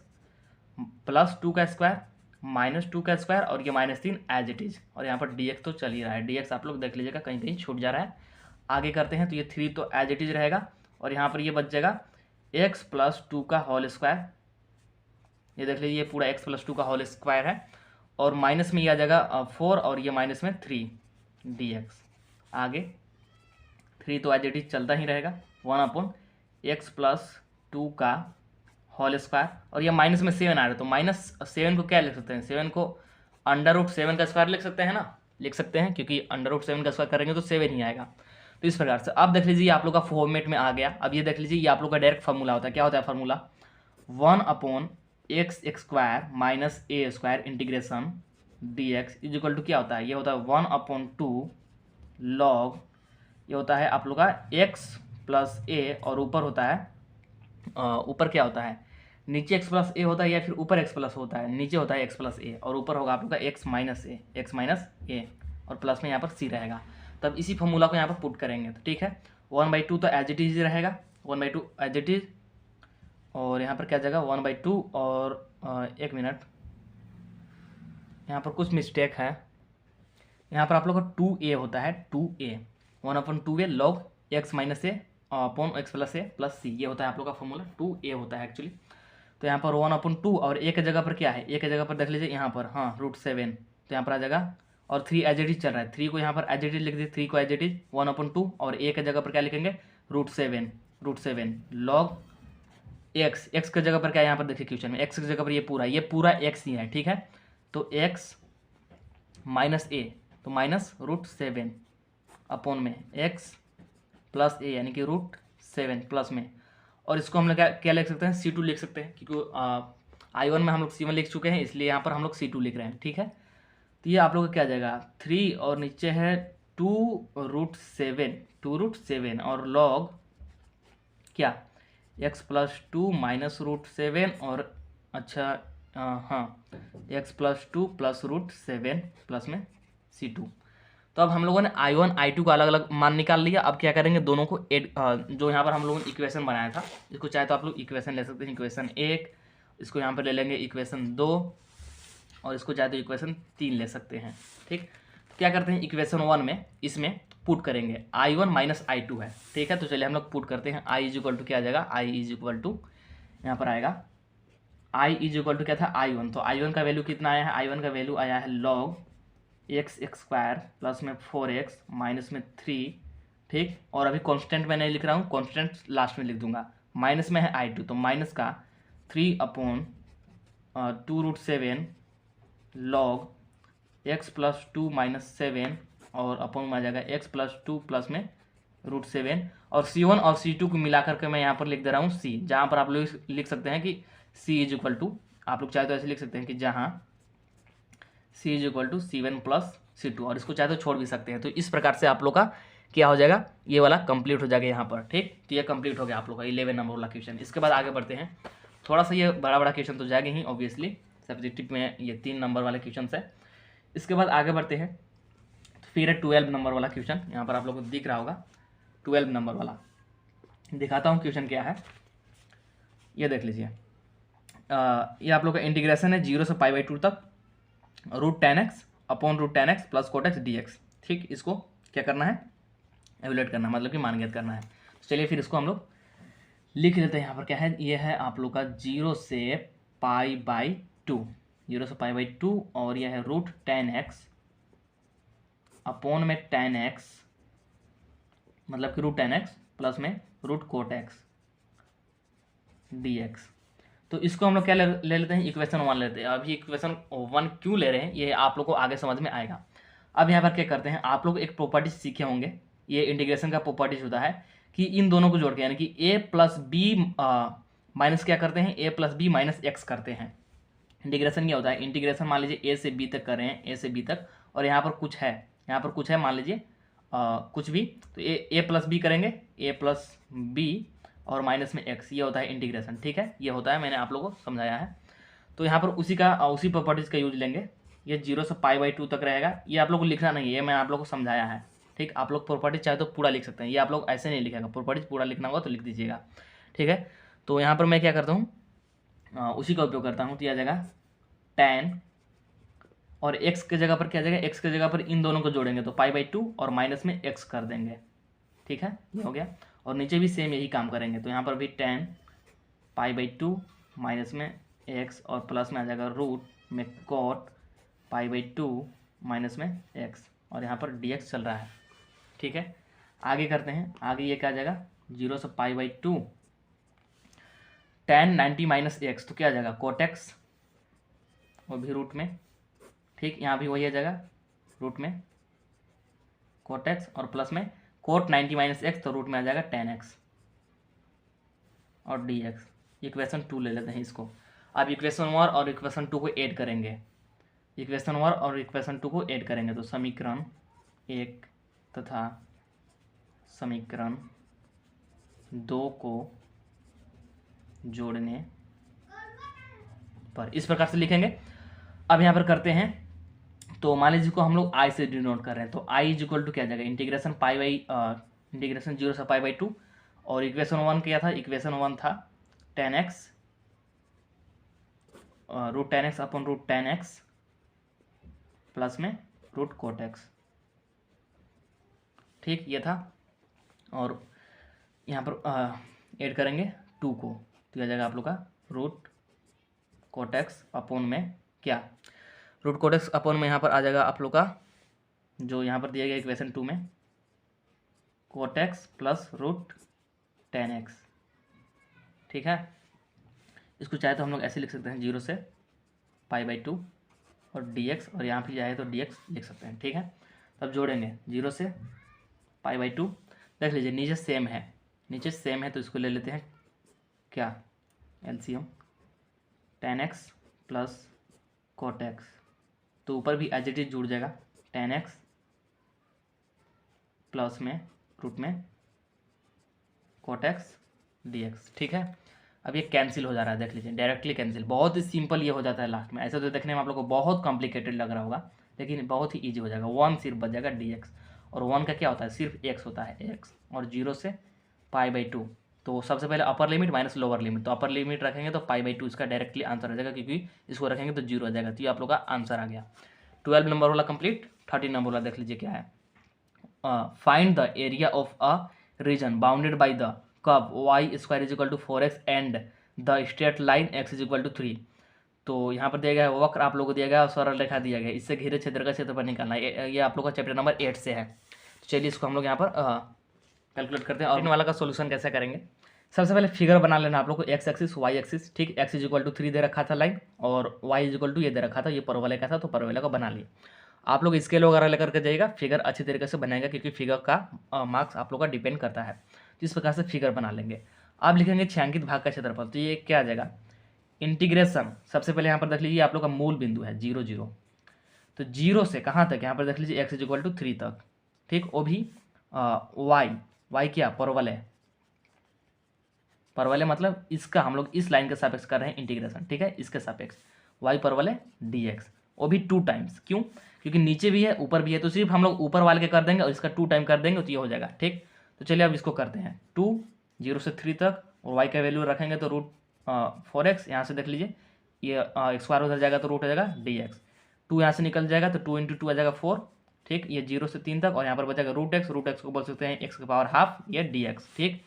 + 2 का स्क्वायर - 2 का स्क्वायर, और ये -3 एज इट इज, और यहाँ पर dx तो चल ही रहा है, dx आप लोग देख लीजिएगा कहीं कहीं छूट जा रहा है। आगे करते हैं, तो ये 3 तो एज इट इज रहेगा, और यहाँ पर ये बच जाएगा x + 2 का होल स्क्वायर, ये देख लीजिए पूरा x + 2 का होल स्क्वायर है, और माइनस में ये आ जाएगा 4, और ये माइनस में 3 dx। आगे 3 तो एज इट इज चलता ही रहेगा, 1/x + 2 का होल स्क्वायर, और ये माइनस में 7 आ रहा है, तो -7 को क्या लिख सकते हैं, 7 को √7 का स्क्वायर लिख सकते हैं ना, लिख सकते हैं, क्योंकि √7 का स्क्वायर करेंगे तो 7 ही आएगा। तो इस प्रकार से अब देख लीजिए आप लोग का फॉर्मेट में आ गया। अब ये देख लीजिए, ये आप लोग का डायरेक्ट फार्मूला होता है। क्या होता है formula, 1/x² - a² integration dx = क्या होता है, ये होता है 1/2 log, ये होता है आप लोग का x + a, और ऊपर होता है ऊपर क्या होता है, नीचे x + a होता है, या फिर ऊपर x प्लस होता है, नीचे होता है x + a, और ऊपर होगा आप लोग का x - a, और प्लस में यहाँ पर c रहेगा। तब इसी फॉर्मूला को यहाँ पर पुट करेंगे, तो ठीक है। 1/2 तो एज इट इज रहेगा, 1/2 एज इट इज, और यहाँ पर क्या जाएगा 1/2 और 1 मिनट, यहाँ पर कुछ मिस्टेक है। यहाँ पर आप लोग का 2a होता है, 2a 1/2a log x minus A upon X plus A plus C, ये होता है आप लोग का फॉर्मूला, 2a होता है एक्चुअली। तो यहाँ पर 1/2 और a के जगह पर क्या है, a के जगह पर देख लीजिए यहाँ पर, हाँ √7, तो यहाँ पर आ जाएगा, और 3 एज इट इज चल रहा है, 3 को यहाँ पर एज इट इज लिख दीजिए, 3 को एज इट इज 1/2 और a के जगह पर क्या लिखेंगे √7 लॉग x के जगह पर क्या है, यहाँ पर देखिए क्वेश्चन में x की जगह पर ये पूरा x ही है, ठीक है। तो x माइनस a, तो माइनस √7 अपॉन में x प्लस a यानी कि √7 प्लस में, और इसको हम लोग क्या लिख सकते हैं, C2 लिख सकते हैं, क्योंकि I1 में हम लोग C1 लिख चुके हैं, इसलिए यहाँ पर हम लोग C2 लिख रहे हैं, ठीक है। तो ये आप लोग का क्या जाएगा 3 और नीचे है 2√7 और लॉग क्या x प्लस 2 माइनस √7 और अच्छा हाँ x प्लस 2 प्लस √7 प्लस में C2। तो अब हम लोगों ने I1 I2 का अलग अलग मान निकाल लिया। अब क्या करेंगे, दोनों को एड, जो यहाँ पर हम लोगों ने इक्वेशन बनाया था, इसको चाहे तो आप लोग इक्वेशन ले सकते हैं, इक्वेशन 1, इसको यहाँ पर ले लेंगे इक्वेशन 2, और इसको चाहे तो इक्वेशन 3 ले सकते हैं, ठीक। क्या करते हैं, इक्वेशन 1 में इसमें पुट करेंगे, I1 माइनस I2 है, ठीक है। तो चलिए हम लोग पुट करते हैं, I इज इक्वल टू क्या आ जाएगा, I इज इक्वल टू यहाँ पर आएगा, I इज इक्वल टू क्या था I1, तो I1 का वैल्यू कितना आया है, I1 का वैल्यू आया है log x² प्लस में 4x माइनस में 3, ठीक। और अभी कांस्टेंट मैं नहीं लिख रहा हूँ, कांस्टेंट लास्ट में लिख दूंगा। माइनस में है I2, तो माइनस का 3/2√7 log x प्लस 2 माइनस 7 और अपॉन में आ जाएगा x प्लस 2 प्लस में √7, और C1 और C2 को मिला करके मैं यहाँ पर लिख दे रहा हूँ C, जहाँ पर आप लोग लिख सकते हैं कि C इज इक्वल टू, आप लोग चाहे तो ऐसे लिख सकते हैं कि जहाँ C is equal to C1 plus C2, और इसको चाहे तो छोड़ भी सकते हैं। तो इस प्रकार से आप लोग का क्या हो जाएगा, ये वाला कंप्लीट हो जाएगा यहाँ पर, ठीक। तो ये कंप्लीट हो गया आप लोग का 11 नंबर वाला क्वेश्चन। इसके बाद आगे बढ़ते हैं, थोड़ा सा ये बड़ा बड़ा क्वेश्चन तो जाएगा ही ऑब्वियसली, सब्जेक्टिव में ये 3 नंबर वाले क्वेश्चन है। इसके बाद आगे बढ़ते हैं, तो फिर 12 नंबर वाला क्वेश्चन, यहाँ पर आप लोग को दिख रहा होगा 12 नंबर वाला, दिखाता हूँ क्वेश्चन क्या है, ये देख लीजिए। ये आप लोग का इंटीग्रेशन है 0 से π/2 तक √10x upon √10x plus coat x dx, ठीक। इसको क्या करना है, एवेलुएट करना है, मतलब कि मान ज्ञात करना है। तो चलिए फिर इसको हम लोग लिख लेते हैं। यहाँ पर क्या है, ये है आप लोग का 0 से π/2, 0 से π/2, और यह है √10x अपॉन में 10x, मतलब कि √10x प्लस में √कोट x dx। तो इसको हम लोग क्या ले लेते हैं, इक्वेशन 1 लेते हैं। अभी इक्वेशन 1 क्यों ले रहे हैं ये आप लोग को आगे समझ में आएगा। अब यहाँ पर क्या करते हैं, आप लोग एक प्रॉपर्टी सीखे होंगे, ये इंटीग्रेशन का प्रॉपर्टीज होता है कि इन दोनों को जोड़ के, यानी कि a प्लस बी माइनस क्या करते हैं, a plus b minus x करते हैं। इंटीग्रेशन क्या होता है, इंटीग्रेशन मान लीजिए a से b तक कर रहे हैं, a से b तक, और यहाँ पर कुछ है, यहाँ पर कुछ है, मान लीजिए कुछ भी, तो a प्लस बी करेंगे, a प्लस बी और माइनस में x, ये होता है इंटीग्रेशन, ठीक है। ये होता है, मैंने आप लोगों को समझाया है। तो यहाँ पर उसी प्रॉपर्टीज़ का यूज लेंगे। ये 0 से π/2 तक रहेगा, ये आप लोग को लिखना नहीं है, ये मैं आप लोग को समझाया है, ठीक। आप लोग प्रॉपर्टीज चाहे तो पूरा लिख सकते हैं, ये आप लोग ऐसे नहीं लिखेगा, प्रॉपर्टीज पूरा लिखना होगा तो लिख दीजिएगा, ठीक है। तो यहाँ पर मैं क्या करता हूँ, उसी का उपयोग करता हूँ। तो यह जगह tan, और x के जगह पर क्या जाएगा, x के जगह पर इन दोनों को जोड़ेंगे तो π/2 और माइनस में x कर देंगे, ठीक है, ये हो गया। और नीचे भी सेम यही काम करेंगे, तो यहाँ पर भी tan π/2 माइनस में x और प्लस में आ जाएगा रूट में cot π/2 माइनस में x, और यहाँ पर dx चल रहा है, ठीक है। आगे करते हैं, आगे ये क्या आ जाएगा 0 से π/2 tan 90 माइनस x, तो क्या आ जाएगा cot x, और भी रूट में, ठीक। यहाँ भी वही आ जाएगा रूट में cot x और प्लस में cot 90 माइनस x, तो रूट में आ जाएगा tan x और dx। इक्वेशन 2 ले लेते हैं इसको। अब इक्वेशन 1 और इक्वेशन 2 को ऐड करेंगे, इक्वेशन 1 और इक्वेशन 2 को ऐड करेंगे, तो समीकरण 1 तथा समीकरण 2 को जोड़ने पर इस प्रकार से लिखेंगे। अब यहाँ पर करते हैं, तो मान लीजिए को हम लोग i से डिनोट कर रहे हैं, तो i इज इक्वल टू क्या जाएगा, इंटीग्रेशन इंटीग्रेशन 0 से π/2, और इक्वेशन 1 क्या था, इक्वेशन 1 था 10x root 10x upon root 10x plus में रूट कोट एक्स। ठीक, ये था। और यहाँ पर ऐड करेंगे 2 को, तो यह जाएगा आप लोग का रूट कोट एक्स अपॉन में क्या, रूट कोट एक्स अपॉन में यहाँ पर आ जाएगा आप लोग का जो यहाँ पर दिया गया इक्वेशन 2 में cot x plus root 10x। ठीक है, इसको चाहे तो हम लोग ऐसे लिख सकते हैं 0 से π/2 और dx, और यहाँ भी चाहे तो dx लिख सकते हैं। ठीक है, तब जोड़ेंगे 0 से π/2। देख लीजिए नीचे सेम है, नीचे सेम है तो इसको ले लेते हैं क्या, LCM 10x plus cot x, तो ऊपर भी एज इट इज जुड़ जाएगा 10x प्लस में रूट में कोट एक्स dx। ठीक है, अब ये कैंसिल हो जा रहा है, देख लीजिए डायरेक्टली कैंसिल, बहुत ही सिंपल ये हो जाता है लास्ट में। ऐसे तो देखने में आप लोग को बहुत कॉम्प्लिकेटेड लग रहा होगा, लेकिन बहुत ही ईजी हो जाएगा। 1 सिर्फ बच जाएगा dx, और 1 का क्या होता है, सिर्फ x होता है x, और 0 से π/2। तो सबसे पहले upper limit minus lower limit, तो अपर लिमिट रखेंगे तो π/2 इसका डायरेक्टली आंसर आ जाएगा, क्योंकि इसको रखेंगे तो 0 आ जाएगा। तो ये आप लोग का आंसर आ गया। 12 नंबर वाला कंप्लीट। 13 नंबर वाला देख लीजिए क्या है। Find the area of a reason bounded by the curve y² = 4x and the straight line x = 3। तो यहाँ पर दिया गया है वक्र आप लोग को दिया गया और सरल रेखा दिया गया है, इससे घिरे क्षेत्र का क्षेत्रफल निकालना है। ये आप लोग का चैप्टर नंबर 8 से है। तो चलिए इसको हम लोग यहाँ पर कैलकुलेट करते हैं। और इन वाला का सोल्यूशन कैसे करेंगे, सबसे पहले फिगर बना लेना आप लोग को, x एक्सिस y एक्सिस। ठीक, x = 3 दे रखा था लाइन, और y = ये दे रखा था, ये परवलय का था, तो परवलय को बना लिए। आप लोग स्केल वगैरह लेकर के जाइएगा, फिगर अच्छी तरीके से बनाएगा, क्योंकि फिगर का मार्क्स आप लोग का डिपेंड करता है। जिस प्रकार से फिगर बना लेंगे, आप लिखेंगे छायांकित भाग का क्षेत्रफल, तो ये क्या आ जाएगा, इंटीग्रेशन। सबसे पहले यहाँ पर देख लीजिए आप लोग का मूल बिंदु है 0 0, तो 0 से कहाँ तक, यहाँ पर देख लीजिए x = 3 तक। ठीक, वो भी y क्या, परवलय, परवलय मतलब इसका हम लोग इस लाइन के सापेक्ष कर रहे हैं इंटीग्रेशन। ठीक है, इसके सापेक्ष y परवलय dx, वो भी 2 टाइम्स। क्यों, क्योंकि नीचे भी है ऊपर भी है, तो सिर्फ हम लोग ऊपर वाले के कर देंगे और इसका 2 टाइम कर देंगे तो ये हो जाएगा। ठीक, तो चलिए अब इसको करते हैं 2 0 से 3 तक, और y का वैल्यू रखेंगे तो रूट 4x। यहाँ से देख लीजिए ये x² उधर जाएगा तो रूट हो जाएगा dx, 2 यहाँ से निकल जाएगा तो 2 × 2 आ जाएगा 4। ठीक, ये 0 से 3 तक, और यहाँ पर बचेगा रूट x को बोल सकते हैं x⁻², ये dx। ठीक,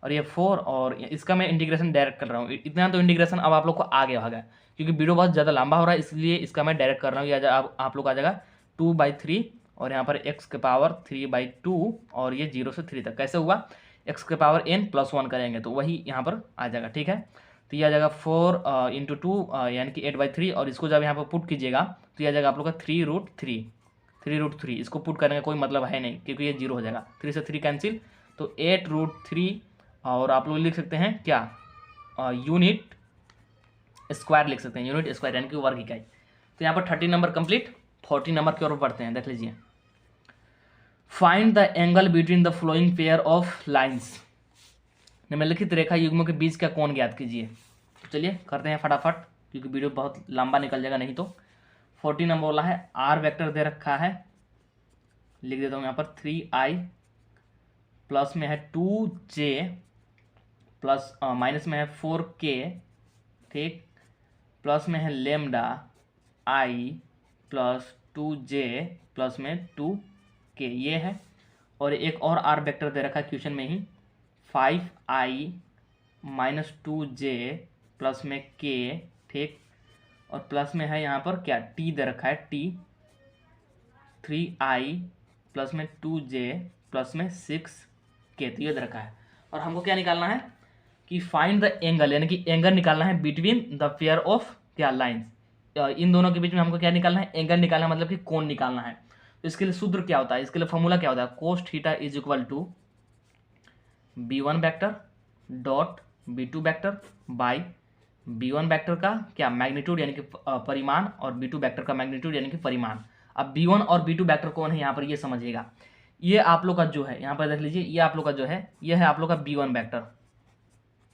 और ये 4, और इसका मैं इंटीग्रेशन डायरेक्ट कर रहा हूँ। इतना तो इंटीग्रेशन अब आप लोग को आगे होगा, क्योंकि वीडियो बहुत ज़्यादा लंबा हो रहा है, इसलिए इसका मैं डायरेक्ट कर रहा हूँ। ये आप लोग आ जाएगा 2/3, और यहाँ पर x⁻3/2, और ये 0 से 3 तक कैसे हुआ, x⁻n + 1 करेंगे तो वही यहाँ पर आ जाएगा। ठीक है, तो ये आ जाएगा 4 × 2 यानी कि 8/3, और इसको जब यहाँ पर पुट कीजिएगा तो ये आ जाएगा आप लोग का 3√3। इसको पुट करने का कोई मतलब है नहीं, क्योंकि ये 0 हो जाएगा, 3 से 3 कैंसिल, तो 8√3। और आप लोग लिख सकते हैं क्या, यूनिट स्क्वायर लिख सकते हैं, यूनिट स्क्वायर यानी कि वर्ग इकाई। तो यहाँ पर 13 नंबर कंप्लीट। 14 नंबर की ओर बढ़ते हैं, देख लीजिए। Find the angle between the flowing pair of lines, निम्नलिखित रेखा युग्मों के बीच का कोण ज्ञात कीजिए। तो चलिए करते हैं फटाफट, क्योंकि वीडियो बहुत लंबा निकल जाएगा नहीं तो। 14 नंबर वाला है, r वेक्टर दे रखा है, लिख देता हूँ यहाँ पर 3i, प्लस में है 2j, प्लस माइनस में है 4k। ठीक, प्लस में है lambda i plus 2j plus में 2k, ये है। और एक और r वेक्टर दे रखा है क्वेश्चन में ही, 5i - 2j प्लस में k। ठीक, और प्लस में है यहाँ पर क्या, t दे रखा है, t 3i प्लस में 2j प्लस में 6k, तो ये दे रखा है। और हमको क्या निकालना है कि फाइंड द एंगल, यानी कि एंगल निकालना है बिटवीन द पेयर ऑफ क्या लाइन्स, इन दोनों के बीच में हमको क्या निकालना है, एंगल निकालना है, मतलब कि कोण निकालना है। तो इसके लिए सूत्र क्या होता है, इसके लिए फॉर्मूला क्या होता है, cos θ = b1 vector dot b2 vector by b1 vector का क्या मैग्नीट्यूड यानी कि परिमाण, और b2 वेक्टर का मैग्नीट्यूड यानी कि परिमाण। अब b1 और b2 वेक्टर कौन है यहाँ पर, ये समझिएगा। ये आप लोग का जो है, यहाँ पर देख लीजिए, ये आप लोग का जो है, ये है आप लोग का b1 वेक्टर।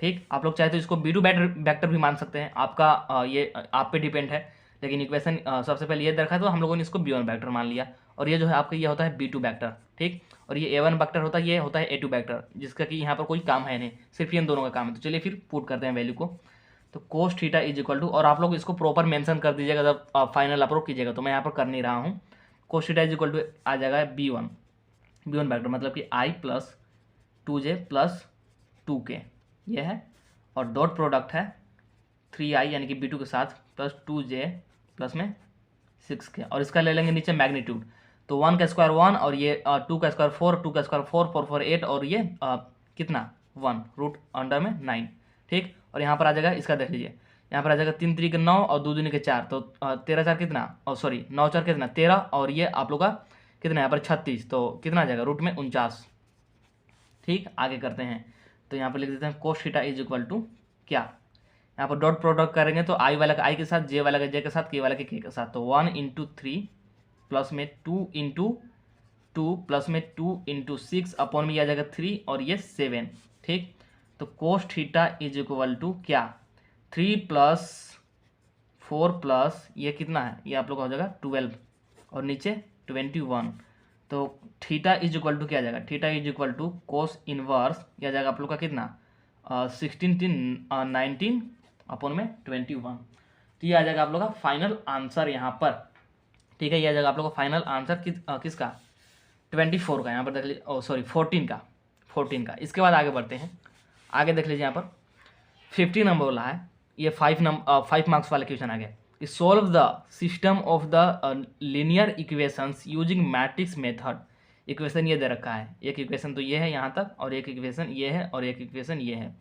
ठीक, आप लोग चाहे तो इसको b2 वेक्टर भी मान सकते हैं, आपका ये आप पे डिपेंड है, लेकिन इक्वेशन सबसे पहले ये दे रखा है तो हम लोगों ने इसको b1 वेक्टर मान लिया। और ये जो है आपका ये होता है b2 वेक्टर। ठीक, और ये A1 वेक्टर होता है, ये होता है A2 वेक्टर, जिसका कि यहाँ पर कोई काम है नहीं, सिर्फ इन दोनों का काम है। तो चलिए फिर पुट करते हैं वैल्यू को। तो cos theta is equal to, और आप लोग इसको प्रॉपर मेंशन कर दीजिएगा जब फाइनल अप्रूव कीजिएगा, तो मैं यहाँ पर कर नहीं रहा हूँ। Cos theta is equal to आ जाएगा B1 वेक्टर, मतलब कि I plus 2J plus 2K ये है, और डॉट प्रोडक्ट है 3I यानी कि B2 के साथ प्लस 2J प्लस में 6K, और इसका ले लेंगे नीचे मैग्नीट्यूड। तो 1 का स्क्वायर 1, और ये 2 का स्क्वायर 4, 2 का स्क्वायर 4, 4 4 8, और ये कितना 1 रूट अंडर में 9, ठीक। और यहाँ पर आ जाएगा, इसका देख लीजिए, यहाँ पर आ जाएगा 3 3 के 9 और 2 दूनी के 4, तो 13 4 कितना, और सॉरी 9 4 कितना 13, और ये आप लोग का कितना यहाँ पर 36, तो कितना आ जाएगा रूट में 49, ठीक। आगे करते हैं, तो यहाँ पर लिख देते हैं cos theta is equal to क्या, यहाँ पर डॉट प्रोडक्ट करेंगे तो आई वाला का आई के साथ, जे वाला का जे के साथ, के वाला के के साथ, तो 1 इंटू 3 प्लस में 2 इंटू 2 प्लस में 2 इंटू 6 अपॉन में आ जाएगा 3 और ये 7, ठीक। तो cos theta is equal to क्या, 3 प्लस 4 प्लस ये कितना है, ये आप लोग का हो जाएगा 12 और नीचे 21, तो थीटा इज इक्वल टू क्या आ जाएगा, theta is equal to cos inverse यह जाएगा आप लोग का कितना 19 अपॉन में 21, तो ये आ जाएगा आप लोग का फाइनल आंसर यहाँ पर, ठीक है। ये आ जाएगा आप लोग का फाइनल आंसर किसका 24 का, यहाँ पर देख लीजिए, ओ सॉरी 14 का। इसके बाद आगे बढ़ते हैं, आगे देख लीजिए यहाँ पर 50 नंबर वाला है, ये 5 मार्क्स वाला क्वेश्चन आ गया। Solve the system of the linear equations using matrix method. Equation ये दे रखा है, एक इक्वेशन तो ये है यहाँ तक, और एक इक्वेशन ये है, और एक इक्वेशन ये है।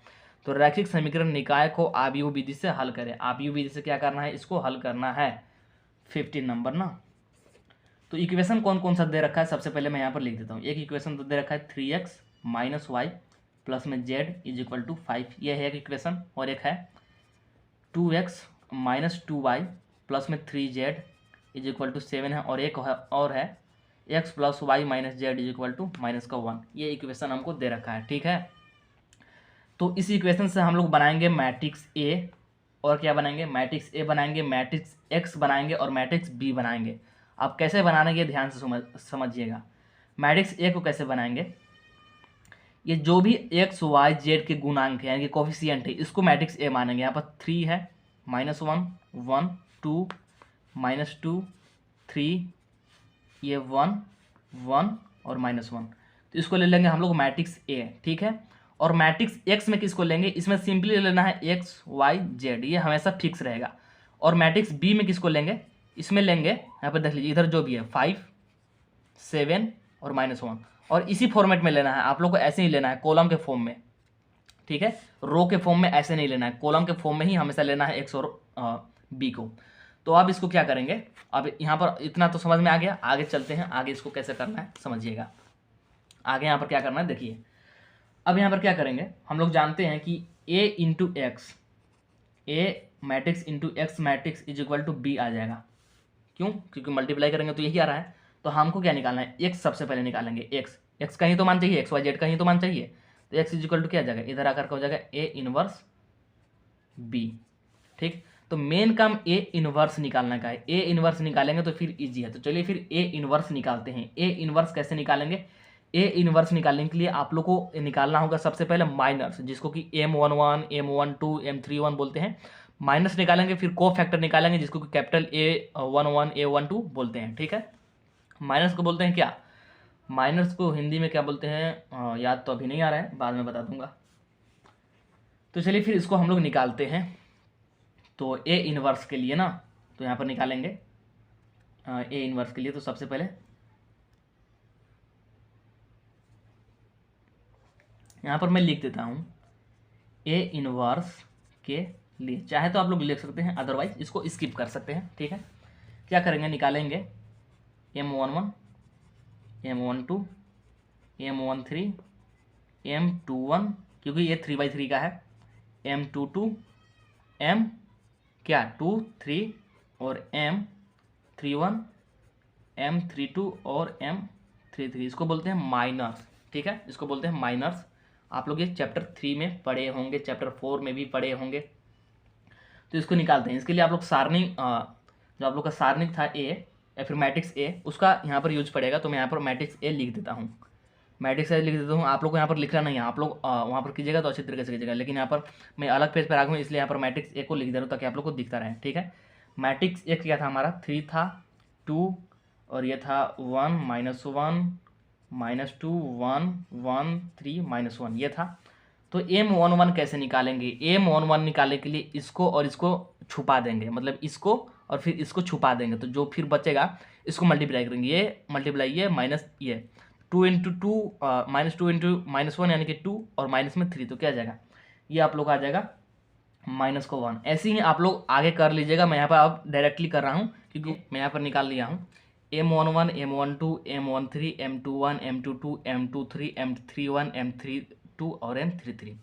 तो रैखिक समीकरण निकाय को आव्यूह विधि से हल करें। आव्यूह विधि से क्या करना है, इसको हल करना है 15 नंबर ना। तो इक्वेशन कौन कौन सा दे रखा है, सबसे पहले मैं यहाँ पर लिख देता हूँ। एक इक्वेशन तो दे रखा है 3x माइनस वाई प्लस में z इज इक्वल टू 5, ये है एक इक्वेशन। और एक है 2x माइनस 2y प्लस में 3z इज इक्वल टू 7 है, और एक और है x plus y minus z is equal to -1। ये इक्वेशन हमको दे रखा है, ठीक है। तो इस इक्वेशन से हम लोग बनाएंगे मैट्रिक्स ए, और क्या बनाएंगे, मैट्रिक्स ए बनाएंगे, मैट्रिक्स एक्स बनाएंगे, और मैट्रिक्स बी बनाएंगे। आप कैसे बनाने ये ध्यान से समझिएगा। मैट्रिक्स ए को कैसे बनाएंगे, ये जो भी एक्स वाई जेड के गुणांक है यानी कि कोफिशिएंट है, इसको मैट्रिक्स ए मानेंगे। यहाँ पर 3 है, -1 1 2 -2 3, ये 1 1 और -1, तो इसको ले लेंगे हम लोग मैट्रिक्स ए, ठीक है। और मैट्रिक्स एक्स में किसको लेंगे, इसमें सिंपली लेना है एक्स वाई जेड, ये हमेशा फिक्स रहेगा। और मैट्रिक्स बी में किसको लेंगे, इसमें लेंगे, यहाँ पर देख लीजिए इधर जो भी है 5 7 और -1, और इसी फॉर्मेट में लेना है आप लोग को, ऐसे ही लेना है कॉलम के फॉर्म में, ठीक है। रो के फॉर्म में ऐसे नहीं लेना है, कॉलम के फॉर्म में ही हमेशा लेना है एक्स और बी को। तो अब इसको क्या करेंगे, अब यहाँ पर इतना तो समझ में आ गया, आगे चलते हैं, आगे इसको कैसे करना है समझिएगा। आगे यहाँ पर क्या करना है देखिए, अब यहाँ पर क्या करेंगे, हम लोग जानते हैं कि a into X, A matrix into X matrix is equal to B आ जाएगा। क्यों, क्योंकि मल्टीप्लाई करेंगे तो यही आ रहा है। तो हमको क्या निकालना है, एक्स सबसे पहले निकालेंगे, एक्स का ही तो मान चाहिए, एक्स वाई जेड का ही तो मान चाहिए। तो एक्स इज इक्वल टू क्या आ जाएगा, इधर आकर हो जाएगा ए इनवर्स बी, ठीक। तो मेन काम ए इनवर्स निकालने का है, ए इनवर्स निकालेंगे तो फिर इजी है। तो चलिए फिर ए इनवर्स निकालते हैं। ए इनवर्स कैसे निकालेंगे, ए इनवर्स निकालने के लिए आप लोग को निकालना होगा सबसे पहले माइनस, जिसको कि M11 M12 M31 बोलते हैं। माइनस निकालेंगे, फिर को फैक्टर निकालेंगे, जिसको कि कैपिटल A11 A12 बोलते हैं, ठीक है। माइनस को बोलते हैं क्या, माइनस को हिंदी में क्या बोलते हैं, याद तो अभी नहीं आ रहा है, बाद में बता दूंगा। तो चलिए फिर इसको हम लोग निकालते हैं। तो ए इनवर्स के लिए ना, तो यहाँ पर निकालेंगे ए इनवर्स के लिए, तो सबसे पहले यहाँ पर मैं लिख देता हूँ ए इनवर्स के लिए, चाहे तो आप लोग लिख सकते हैं, अदरवाइज इसको स्किप कर सकते हैं, ठीक है। क्या करेंगे, निकालेंगे M11 M12 M13 M21, क्योंकि ये 3/3 का है, M22 M क्या 2 3 और M31 M32 और M33, इसको बोलते हैं माइनर्स, ठीक है, इसको बोलते हैं माइनर्स। आप लोग ये चैप्टर 3 में पढ़े होंगे, चैप्टर 4 में भी पढ़े होंगे। तो इसको निकालते हैं। इसके लिए आप लोग सारणिक, जो आप लोग का सारणिक था ए या फिर मैट्रिक्स ए, उसका यहाँ पर यूज पड़ेगा। तो मैं यहाँ पर मैट्रिक्स ए लिख देता हूँ। मैट्रिक्स लिख देता हूँ। आप लोग को यहाँ पर लिखना नहीं है, आप लोग वहाँ पर कीजिएगा तो अच्छी तरीके से कीजिएगा, लेकिन यहाँ पर मैं अलग पेज पर आ गया हूँ, इसलिए यहाँ पर मैट्रिक्स ए को लिख दे रहा हूँ ताकि आप लोग को दिखता रहे। ठीक है, मैट्रिक्स ए क्या था हमारा, 3 था, 2 और ये था 1 -1 -2 1 1 3 -1 ये था। तो M11 कैसे निकालेंगे, M11 निकालने के लिए इसको और इसको छुपा देंगे, मतलब इसको और फिर इसको छुपा देंगे, तो जो फिर बचेगा इसको मल्टीप्लाई करेंगे, ये मल्टीप्लाई ये माइनस ये 2 × 2 -2 × -1 यानी कि 2 और माइनस में 3, तो क्या आ जाएगा, ये आप लोग आ जाएगा -1। ऐसे ही आप लोग आगे कर लीजिएगा, मैं यहाँ पर अब डायरेक्टली कर रहा हूँ क्योंकि मैं यहाँ पर निकाल लिया हूँ। M11 M12 M13 M21 M22 M23 M31 M32 और M33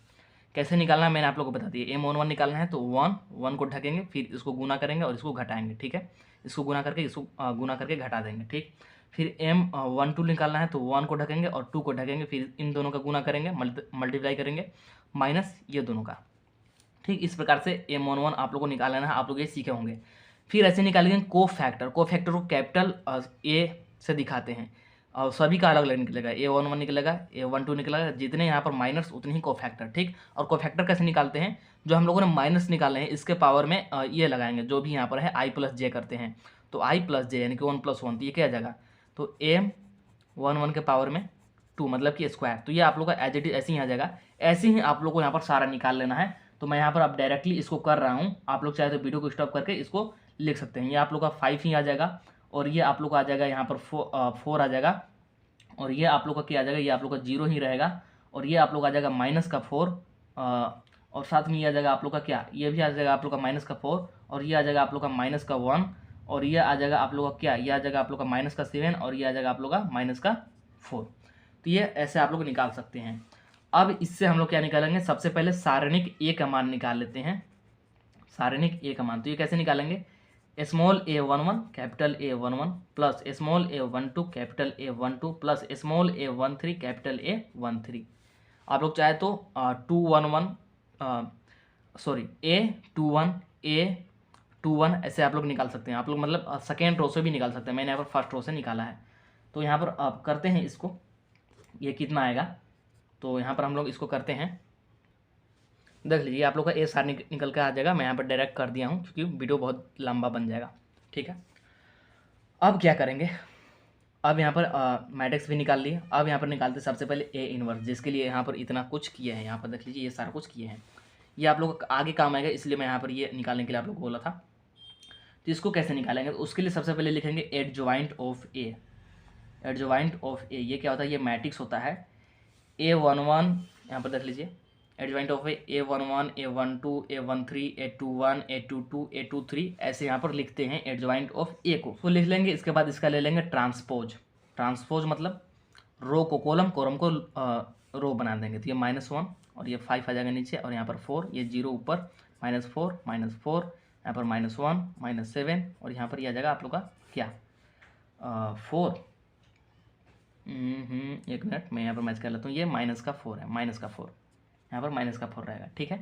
कैसे निकालना है मैंने आप लोगों को बता दिया। M11 निकालना है तो 1 को ढकेंगे, फिर इसको गुना करेंगे और इसको घटाएंगे। ठीक है, इसको गुना करके घटा देंगे। ठीक, फिर M12 निकालना है तो 1 को ढकेंगे और 2 को ढकेंगे, फिर इन दोनों का गुना करेंगे, मल्टीप्लाई करेंगे माइनस ये दोनों का। ठीक, इस प्रकार से M11 आप लोग को निकाल लेना है, आप लोग ये सीखे होंगे। फिर ऐसे निकालेंगे को फैक्टर को कैपिटल ए से दिखाते हैं और सभी का अलग अलग निकलेगा, A11 निकलेगा, A12 निकलेगा, जितने यहाँ पर माइनस उतने ही को फैक्टर। ठीक, और को फैक्टर कैसे निकालते हैं, जो हम लोगों ने माइनस निकाले हैं इसके पावर में ये लगाएंगे, जो भी यहाँ पर है I+J करते हैं, तो I+J यानी कि 1 + 1, तो ये क्या आ जाएगा, तो M11 के पावर में 2 मतलब कि स्क्वायर। तो ये आप लोग का एज इट इज ऐसे ही आ जाएगा। ऐसे ही आप लोग को यहाँ पर सारा निकाल लेना है। तो मैं यहाँ पर अब डायरेक्टली इसको कर रहा हूँ, आप लोग चाहे तो वीडियो को स्टॉप करके इसको लिख सकते हैं। ये आप लोग का 5 ही आ जाएगा और ये आप लोग का आ जाएगा यहाँ पर 4 आ जाएगा और ये आप लोग का क्या आ जाएगा, ये आप लोग का 0 ही रहेगा और ये आप लोग आ जाएगा -4 और साथ में ये आ जाएगा आप लोग का क्या, ये भी आ जाएगा आप लोग का -4 और ये आ जाएगा आप लोग का -1 और ये आ जाएगा आप लोग का क्या, ये आ जाएगा आप लोग का -7 और ये आ जाएगा आप लोग का -4। तो ये ऐसे आप लोग निकाल सकते हैं। अब इससे हम लोग क्या निकालेंगे, सबसे पहले सारणिक ए का मान निकाल लेते हैं। सारणिक ए का मान तो ये कैसे निकालेंगे, small a11 capital A11 plus small a12 capital A12 plus small a13 capital A13। आप लोग चाहे तो A21 ऐसे आप लोग निकाल सकते हैं। आप लोग मतलब सेकेंड रो से भी निकाल सकते हैं, मैंने यहाँ पर फर्स्ट रो से निकाला है। तो यहाँ पर आप करते हैं इसको, ये कितना आएगा, तो यहाँ पर हम लोग इसको करते हैं, देख लीजिए आप लोग का ए सार निकल के आ जाएगा। मैं यहाँ पर डायरेक्ट कर दिया हूँ क्योंकि वीडियो बहुत लंबा बन जाएगा। ठीक है, अब क्या करेंगे, अब यहाँ पर मैट्रिक्स भी निकाल लिए। अब यहाँ पर निकालते सबसे पहले ए इनवर्स, जिसके लिए यहाँ पर इतना कुछ किए हैं। यहाँ पर देख लीजिए ये सारा कुछ किए हैं, ये आप लोग आगे काम आएगा, इसलिए मैं यहाँ पर ये निकालने के लिए आप लोग को बोला था। तो इसको कैसे निकालेंगे, तो उसके लिए सबसे पहले लिखेंगे adjoint of A. Adjoint of A ये क्या होता है, ये मैट्रिक्स होता है A11, यहाँ पर देख लीजिए adjoint of A11 A12 A13 A21 A22 A23 ऐसे यहाँ पर लिखते हैं एडजॉइंट ऑफ ए को। तो लिख लेंगे, इसके बाद इसका ले लेंगे ट्रांसपोज। ट्रांसपोज मतलब रो को कॉलम को रो बना देंगे। तो ये -1 और ये 5 आ जाएगा नीचे और यहाँ पर 4, ये 0 ऊपर, -4 -4 यहाँ पर -1 -7 और यहाँ पर ये आ जाएगा आप लोग का क्या 4। एक मिनट मैं यहाँ पर मैच कर लेता हूँ, ये -4 है, -4 यहाँ पर -4 रहेगा। ठीक है,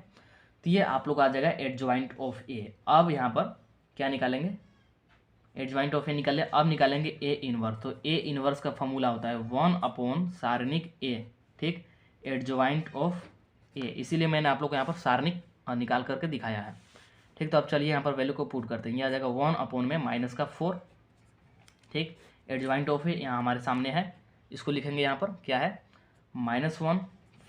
तो ये आप लोग आ जाएगा एडजॉइंट ऑफ ए। अब यहाँ पर क्या निकालेंगे, एडजॉइंट ऑफ ए निकाल लिया, अब निकालेंगे ए इनवर्स। तो ए इनवर्स का फॉर्मूला होता है 1/, सारणिक ए। ठीक, एडजॉइंट ऑफ ए, इसीलिए मैंने आप लोग को यहाँ पर सारणिक निकाल करके दिखाया है। ठीक, तो अब चलिए यहाँ पर वैल्यू को पुट करते हैं, ये आ जाएगा 1/, में -4। ठीक, एडजॉइंट ऑफ ए यहाँ हमारे सामने है, इसको लिखेंगे यहाँ पर क्या है, -1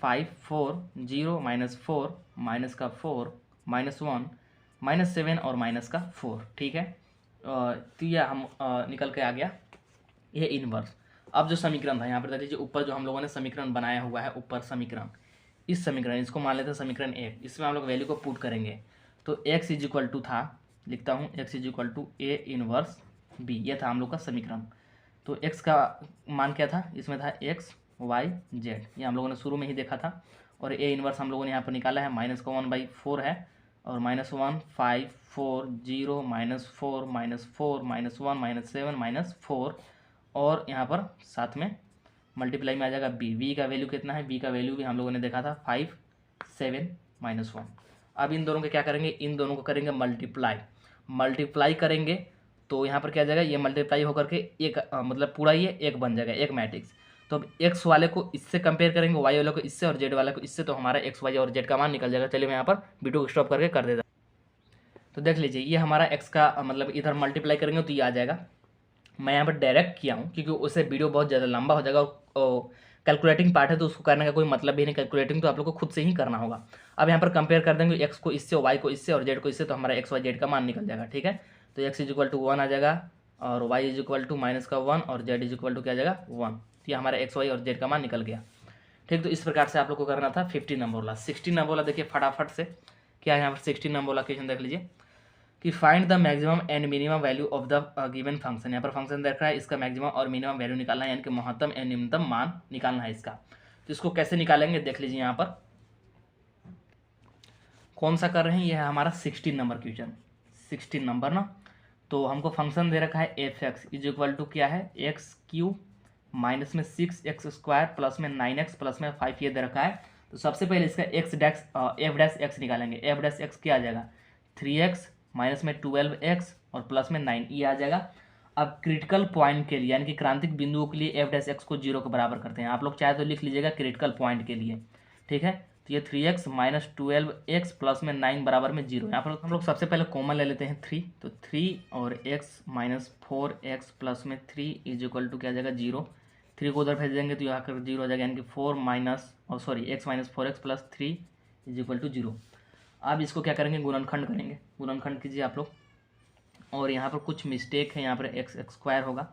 5 4 0 -4 -4 -1 -7 और -4। ठीक है, तो ये हम निकल के आ गया ये इनवर्स। अब जो समीकरण था यहाँ पर देख लीजिए, ऊपर जो हम लोगों ने समीकरण बनाया हुआ है, ऊपर समीकरण, इस समीकरण इसको मान लेते हैं समीकरण 1। इसमें हम लोग वैल्यू को पुट करेंगे। तो x = था, लिखता हूँ x = A इनवर्स B, ये था हम लोग का समीकरण। तो x का मान क्या था, इसमें था x y z, ये हम लोगों ने शुरू में ही देखा था। और a इनवर्स हम लोगों ने यहाँ पर निकाला है, -1/4 है और -1 5 4 0 -4 -4 -1 -7 -4 और यहाँ पर साथ में मल्टीप्लाई में आ जाएगा b का वैल्यू कितना है, b का वैल्यू भी हम लोगों ने देखा था 5 7 -1। अब इन दोनों के क्या करेंगे, इन दोनों को करेंगे मल्टीप्लाई करेंगे। तो यहाँ पर क्या आ जाएगा, ये मल्टीप्लाई होकर के एक मतलब पूरा ये एक बन जाएगा, एक मैट्रिक्स। तो अब एक्स वाले को इससे कंपेयर करेंगे, वाई वाले को इससे और जेड वाले को इससे, तो हमारा एक्स वाई और जेड का मान निकल जाएगा। चलिए मैं यहाँ पर वीडियो को स्टॉप करके कर देता हूँ। तो देख लीजिए ये हमारा एक्स का मतलब इधर मल्टीप्लाई करेंगे तो ये आ जाएगा। मैं यहाँ पर डायरेक्ट किया हूँ क्योंकि उससे वीडियो बहुत ज़्यादा लंबा हो जाएगा, और कैलकुलेटिंग पार्ट है तो उसको करने का कोई मतलब भी नहीं, कैलकुलेटिंग तो आप लोग को खुद से ही करना होगा। अब यहाँ पर कंपेयर कर देंगे एक्स को इससे, वाई को इससे और जेड को इससे, तो हमारा एक्स वाई जेड का मान निकल जाएगा। ठीक है, तो एक्स इज इक्वल टू 1 आ जाएगा और y is equal to minus का 1 और जेड इज इक्वल टू क्या आ जाएगा 1। तो ये हमारा एक्स वाई और जेड का मान निकल गया। ठीक, तो इस प्रकार से आप लोग को करना था 15 नंबर वाला। 16 नंबर वाला देखिए फटाफट से क्या है यहाँ पर। 16 नंबर वाला क्वेश्चन देख लीजिए कि find the maximum and minimum value of the given function. यहाँ पर फंक्शन देख रहा है, इसका मैक्सिमम और मिनिमम वैल्यू निकालना है, यानी कि महत्तम एंड न्यूनतम मान निकालना है इसका। तो इसको कैसे निकालेंगे देख लीजिए यहाँ पर कौन सा कर रहे हैं। यह है हमारा 16 नंबर क्वेश्चन, 16 नंबर ना। तो हमको फंक्शन दे रखा है f x is equal to क्या है, एक्स क्यू माइनस में 6x² प्लस में 9x प्लस में 5 ये दे रखा है। तो सबसे पहले इसका एफ डैश एक्स निकालेंगे। एफ डैश एक्स क्या आ जाएगा 3x माइनस में 12x और प्लस में 9 ये आ जाएगा। अब क्रिटिकल पॉइंट के लिए यानी कि क्रांतिक बिंदुओं के लिए एफ डैश एक्स को 0 के बराबर करते हैं। आप लोग चाहे तो लिख लीजिएगा क्रिटिकल पॉइंट के लिए। ठीक है, तो ये 3x माइनस 12x प्लस में 9 बराबर में 0। यहाँ पर हम लोग सबसे पहले कॉमन ले लेते हैं 3, तो 3 और x माइनस 4x प्लस में 3 इज इक्वल टू क्या आ जाएगा 0। 3 को उधर भेज देंगे तो यहाँ कर 0 हो जाएगा, यानी कि 4 माइनस और sorry x minus 4x plus 3 is equal to 0। अब इसको क्या करेंगे गुणनखंड करेंगे। गुणनखंड कीजिए आप लोग, और यहाँ पर कुछ मिस्टेक है, यहाँ पर एक्स स्क्वायर होगा,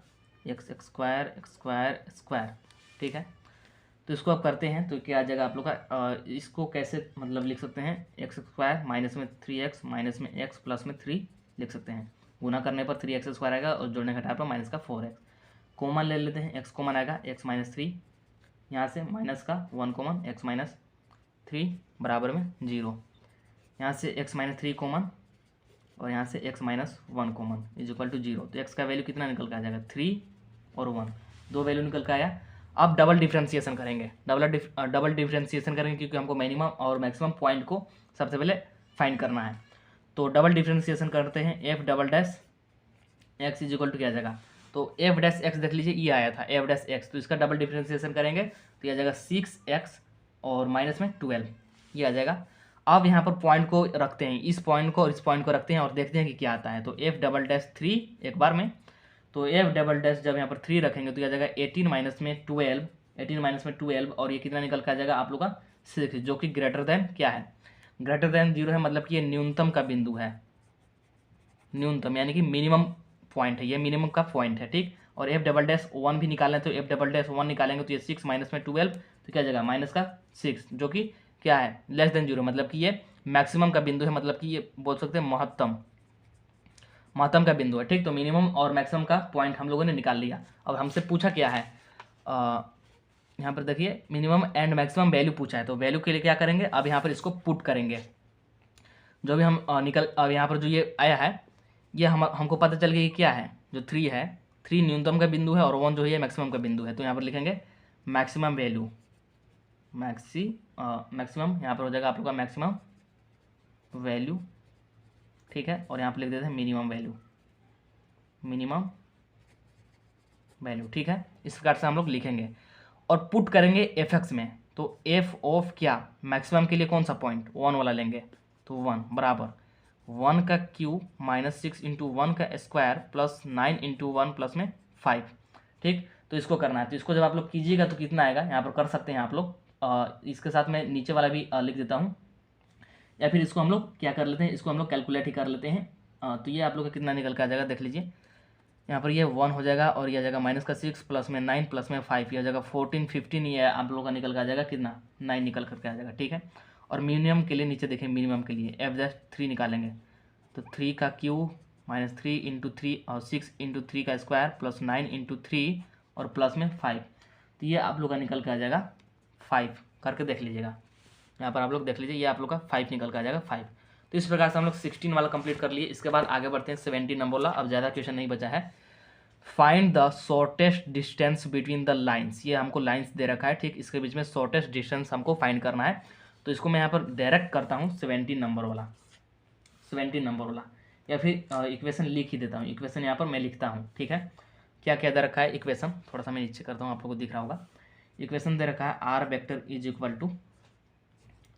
एक्स स्क्वायर। ठीक है, तो इसको आप करते हैं तो क्या आ जाएगा आप लोग का, इसको कैसे मतलब लिख सकते हैं, एक्स स्क्वायर माइनस में 3x माइनस में x प्लस में 3 लिख सकते हैं। गुना करने पर 3x स्क्वायर आएगा और जोड़ने घटाने पर माइनस का 4x। कॉमन ले लेते हैं, x कॉमन आएगा, x माइनस 3 यहाँ से माइनस का 1 कॉमन, x माइनस 3 बराबर में 0। यहाँ से x माइनस 3 कॉमन और यहाँ से x minus 1 common is equal to 0। तो x का वैल्यू कितना निकल के आ जाएगा 3 और 1, दो वैल्यू निकल के आया। अब डबल डिफ्रेंशिएशन करेंगे, डबल डिफ्रेंशिएशन करेंगे क्योंकि हमको मिनिमम और मैक्सिमम पॉइंट को सबसे पहले फाइंड करना है। तो डबल डिफ्रेंशिएशन करते हैं, f double dash x is equal to क्या आ जाएगा, तो एफ डैश एक्स देख लीजिए ये आया था एफ डैश एक्स, तो इसका डबल डिफ्रेंशिएशन करेंगे तो ये आ जाएगा 6x और माइनस में 12 ये आ जाएगा। अब यहाँ पर पॉइंट को रखते हैं, इस पॉइंट को और इस पॉइंट को रखते हैं और देखते हैं कि क्या आता है। तो एफ डबल डैश 3 एक बार में, तो एफ डबल डैश जब यहाँ पर 3 रखेंगे तो यह आ जाएगा 18 माइनस में 12 और ये कितना निकल के आ जाएगा आप लोग का 6, जो कि ग्रेटर देन क्या है, ग्रेटर देन 0 है, मतलब कि ये न्यूनतम का बिंदु है, न्यूनतम यानी कि मिनिमम पॉइंट है, ये मिनिमम का पॉइंट है। ठीक, और एफ डबल डैश 1 भी निकालना है, तो एफ डबल डैश 1 निकालेंगे तो ये 6 माइनस में 12 तो क्या आ जाएगा माइनस का 6, जो कि क्या है लेस देन 0, मतलब कि ये मैक्सिमम का बिंदु है, मतलब कि ये बोल सकते हैं महत्तम का बिंदु है। ठीक, तो मिनिमम और मैक्सिमम का पॉइंट हम लोगों ने निकाल लिया। अब हमसे पूछा क्या है, यहाँ पर देखिए मिनिमम एंड मैक्सिमम वैल्यू पूछा है, तो वैल्यू के लिए क्या करेंगे, अब यहाँ पर इसको पुट करेंगे। जो भी हम अब यहाँ पर जो ये आया है ये हमको पता चल गया कि क्या है, जो 3 है, 3 न्यूनतम का बिंदु है और 1 जो है मैक्सिमम का बिंदु है। तो यहाँ पर लिखेंगे मैक्सिमम वैल्यू, मैक्सिमम यहाँ पर हो जाएगा आप लोग का मैक्सिमम वैल्यू। ठीक है, और यहाँ पर लिख देते हैं मिनिमम वैल्यू। ठीक है, इस प्रकार से हम लोग लिखेंगे और पुट करेंगे एफ एक्स में। तो एफ ऑफ क्या मैक्सिमम के लिए कौन सा पॉइंट 1 वाला लेंगे, तो 1 बराबर 1 का क्यूब माइनस 6 इंटू 1 का स्क्वायर प्लस 9 इंटू 1 प्लस में 5। ठीक, तो इसको करना है, तो इसको जब आप लोग कीजिएगा तो कितना आएगा यहाँ पर कर सकते हैं आप लोग, इसके साथ मैं नीचे वाला भी लिख देता हूँ, या फिर इसको हम लोग क्या कर लेते हैं, इसको हम लोग कैलकुलेट ही कर लेते हैं। तो ये आप लोग का कितना निकल के आ जाएगा देख लीजिए, यहाँ पर ये 1 हो जाएगा और ये आ जाएगा माइनस का 6 प्लस में 9 प्लस में 5 ये आ जाएगा 14 15, ये आप लोगों का निकल के आ जाएगा कितना 9 निकल करके आ जाएगा। ठीक है, और मिनिमम के लिए नीचे देखें, मिनिमम के लिए एफ डैश 3 निकालेंगे, तो 3 का क्यूब माइनस 3 इंटू 3 और 6 इंटू 3 का स्क्वायर प्लस 9 इंटू 3 और प्लस में 5, तो ये आप लोग का निकल के आ जाएगा 5 करके देख लीजिएगा। यहाँ पर आप लोग देख लीजिए ये आप लोग का 5 निकल के आ जाएगा 5। तो इस प्रकार से हम लोग 16 वाला कंप्लीट कर लिए। इसके बाद आगे बढ़ते हैं 17 नंबर वाला, अब ज़्यादा क्वेश्चन नहीं बचा है। Find the shortest distance between the lines, ये हमको लाइन्स दे रखा है। ठीक, इसके बीच में शॉर्टेस्ट डिस्टेंस हमको फाइंड करना है। तो इसको मैं यहाँ पर डायरेक्ट करता हूँ 17 नंबर वाला, या फिर इक्वेशन लिख ही देता हूँ। इक्वेशन यहाँ पर मैं लिखता हूँ। ठीक है, क्या क्या दे रखा है इक्वेशन, थोड़ा सा मैं नीचे करता हूँ, आप लोगों को दिख रहा होगा। इक्वेशन दे रखा है r vector is equal to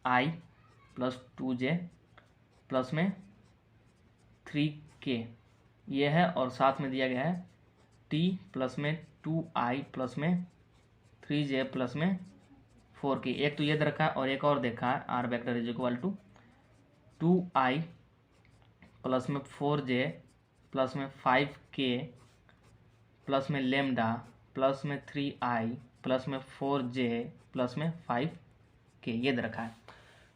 i plus 2j plus में 3k ये है, और साथ में दिया गया है t प्लस में 2i प्लस में 3j प्लस में 4k। एक तो ये दे रखा है और एक और देखा है r vector is equal to 2i plus में 4j प्लस में 5k प्लस में लेमडा प्लस में 3i प्लस में 4j प्लस में 5k ये दे रखा है।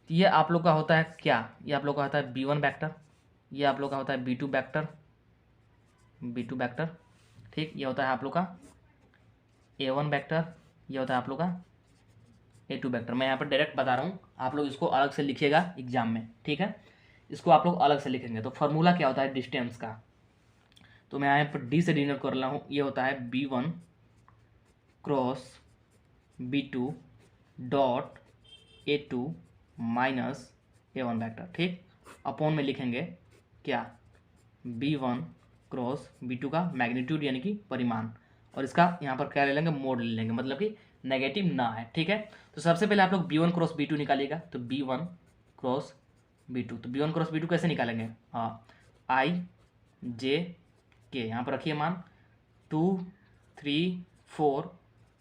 तो ये आप लोग का होता है क्या, ये आप लोग का होता है b1 वेक्टर, ये आप लोग का होता है b2 वेक्टर, ठीक। ये होता है आप लोग का a1 वेक्टर, ये होता है आप लोग का a2 वेक्टर। मैं यहाँ पर डायरेक्ट बता रहा हूँ, आप लोग इसको अलग से लिखिएगा एग्जाम में, ठीक है। इसको आप लोग अलग से लिखेंगे। तो फार्मूला क्या होता है डिस्टेंस का, तो मैं यहाँ पर डी से डिनोट कर रहा हूँ। ये होता है b1 cross b2 dot a2 minus a1 vector, ठीक। अपॉन में लिखेंगे क्या, b1 क्रॉस b2 का मैग्नीट्यूड यानी कि परिमाण, और इसका यहाँ पर क्या ले लेंगे, मोड ले लेंगे, मतलब कि नेगेटिव ना है, ठीक है। तो सबसे पहले आप लोग b1 क्रॉस b2 निकालिएगा। तो b1 क्रॉस b2, तो b1 क्रॉस b2 कैसे निकालेंगे, हाँ i j k यहाँ पर रखिए मान 2 3 4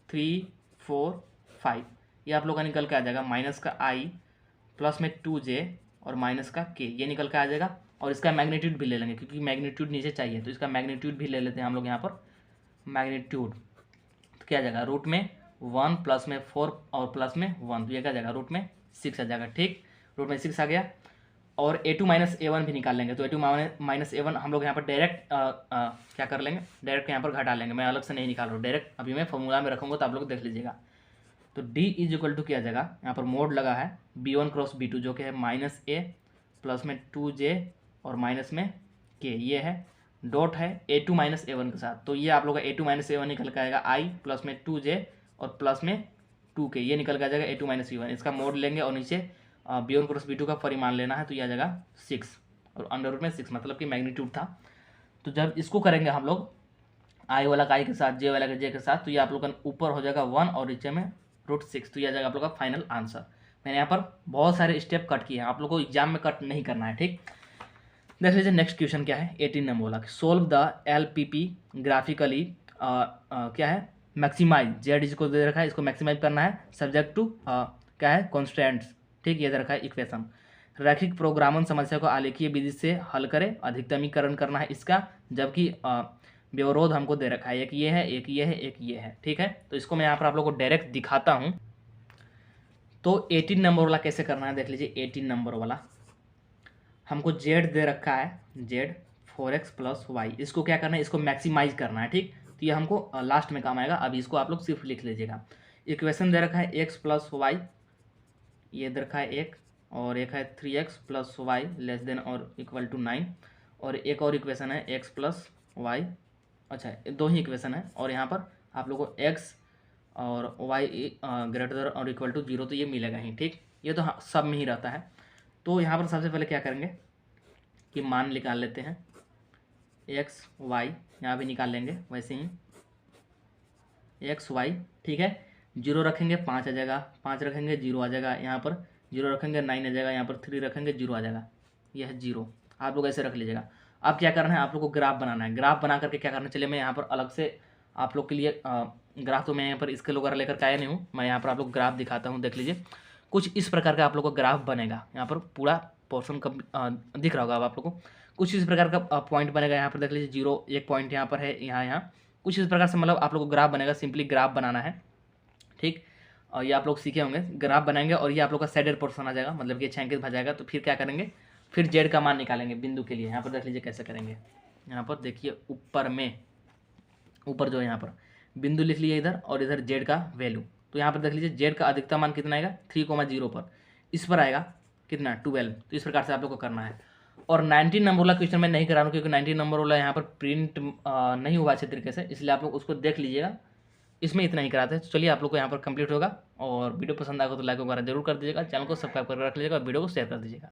3 4 5, ये आप लोग का निकल के आ जाएगा माइनस का i प्लस में 2j और माइनस का k, ये निकल के आ जाएगा। और इसका मैग्नीट्यूड भी ले लेंगे क्योंकि मैग्नीट्यूड नीचे चाहिए, तो इसका मैग्नीट्यूड भी ले लेते हैं हम लोग यहाँ पर मैग्नीट्यूड। तो क्या आ जाएगा, रूट में 1 प्लस में 4 और प्लस में 1, तो ये क्या आ जाएगा, रूट में 6 आ जाएगा, ठीक। रूट में 6 आ गया। और a2 माइनस a1 भी निकाल लेंगे। तो a2 माइनस a1 हम लोग यहाँ पर डायरेक्ट क्या कर लेंगे, डायरेक्ट यहाँ पर घटा लेंगे। मैं अलग से नहीं निकाल रहा हूँ, डायरेक्ट अभी मैं फॉर्मूला में रखूँगा तो आप लोग देख लीजिएगा। तो d इज इक्वल टू क्या जाएगा, यहाँ पर मोड लगा है b1 क्रॉस b2 जो कि है माइनस a प्लस में 2j और माइनस में k, ये है डॉट है a2 माइनस a1 के साथ। तो ये आप लोग का a2 माइनस a1 निकल के आएगा i प्लस में 2j और प्लस में 2k, ये निकल के आ जाएगा a2 माइनस a1। इसका मोड लेंगे और नीचे b1 क्रॉस b2 का परिमाण लेना है, तो ये आ जाएगा 6 और अंडर रूट में 6 मतलब कि मैग्नीट्यूड था। तो जब इसको करेंगे हम लोग i वाला का i के साथ, j वाला का j के साथ, तो ये आप लोग का ऊपर हो जाएगा 1 और नीचे में √6, तो ये आ जाएगा आप लोग का फाइनल आंसर। मैंने यहाँ पर बहुत सारे स्टेप कट किए हैं, आप लोग को एग्जाम में कट नहीं करना है, ठीक। देख लीजिए नेक्स्ट क्वेश्चन क्या है, 18 नंबर वाला, सोल्व द LPP ग्राफिकली क्या है, मैक्सिमाइज जेड इसको दे रखा है, इसको मैक्सिमाइज करना है सब्जेक्ट टू क्या है कॉन्स्टेंट्स, ठीक। ये दे रखा है इक्वेशन। रैखिक प्रोग्रामन समस्या को आलेखीय विधि से हल करें, अधिकतमीकरण करना है इसका, जबकि व्यवरोध हमको दे रखा है, एक ये है एक ये है एक ये है, ठीक है। तो इसको मैं यहाँ पर आप लोग को डायरेक्ट दिखाता हूँ। तो 18 नंबर वाला कैसे करना है देख लीजिए। 18 नंबर वाला हमको जेड दे रखा है, जेड 4x प्लस वाई, इसको क्या करना है, इसको मैक्सिमाइज करना है, ठीक। तो ये हमको लास्ट में काम आएगा, अभी इसको आप लोग सिर्फ लिख लीजिएगा। इक्वेशन दे रखा है x प्लस वाई, ये दे रखा है एक, और एक है 3x plus y less than और इक्वल टू 9, और एक और इक्वेशन है x प्लस वाई, अच्छा दो ही इक्वेशन है, और यहाँ पर आप लोगों को x और y ग्रेटर और इक्वल टू 0, तो ये मिलेगा ही, ठीक। ये तो हाँ सब में ही रहता है। तो यहाँ पर सबसे पहले क्या करेंगे कि मान निकाल लेते हैं, x y यहाँ भी निकाल लेंगे वैसे ही x y, ठीक है। 0 रखेंगे 5 आ जाएगा, 5 रखेंगे 0 आ जाएगा, यहाँ पर 0 रखेंगे 9 आ जाएगा, यहाँ पर 3 रखेंगे 0 आ जाएगा, यह है 0। आप लोग ऐसे रख लीजिएगा। अब क्या करना है, आप लोग को ग्राफ बनाना है। ग्राफ बना करके क्या करना, चलिए मैं यहाँ पर अलग से आप लोग के लिए ग्राफ, तो मैं यहाँ पर इसके वगैरह लेकर के आया नहीं हूँ, मैं यहाँ पर आप लोग ग्राफ दिखाता हूँ। देख लीजिए कुछ इस प्रकार का आप लोग को ग्राफ बनेगा, यहाँ पर पूरा पोर्शन दिख रहा होगा अब आप लोग को। कुछ इस प्रकार का पॉइंट बनेगा, यहाँ पर देख लीजिए 0 एक पॉइंट यहाँ पर है, यहाँ कुछ इस प्रकार से मतलब आप लोग को ग्राफ बनेगा। सिंपली ग्राफ बनाना है, ठीक। और ये आप लोग सीखे होंगे, ग्राफ बनाएंगे और ये आप लोग का शेडेड पोर्शन आ जाएगा, मतलब कि छायांकित भर जाएगा। तो फिर क्या करेंगे, फिर जेड का मान निकालेंगे बिंदु के लिए। यहाँ पर देख लीजिए कैसे करेंगे, यहाँ पर देखिए ऊपर में, ऊपर जो है यहाँ पर बिंदु लिख लिए इधर, और इधर जेड का वैल्यू। तो यहाँ पर देख लीजिए जेड का अधिकतम मान कितना आएगा 3,0 पर, इस पर आएगा कितना 12। तो इस प्रकार से आप लोग को करना है। और 19 नंबर वाला क्वेश्चन मैं नहीं करा रहा हूँ क्योंकि 19 नंबर वाला यहाँ पर प्रिंट नहीं हुआ अच्छे तरीके से, इसलिए आप लोग उसको देख लीजिएगा। इसमें इतना ही कराते हैं। तो चलिए आप लोग को यहाँ पर कंप्लीट होगा, और वीडियो पसंद आएगा तो लाइक वगैरह जरूर कर दीजिएगा, चैनल को सब्सक्राइब करके रख लीजिएगा, वीडियो को शेयर कर दीजिएगा।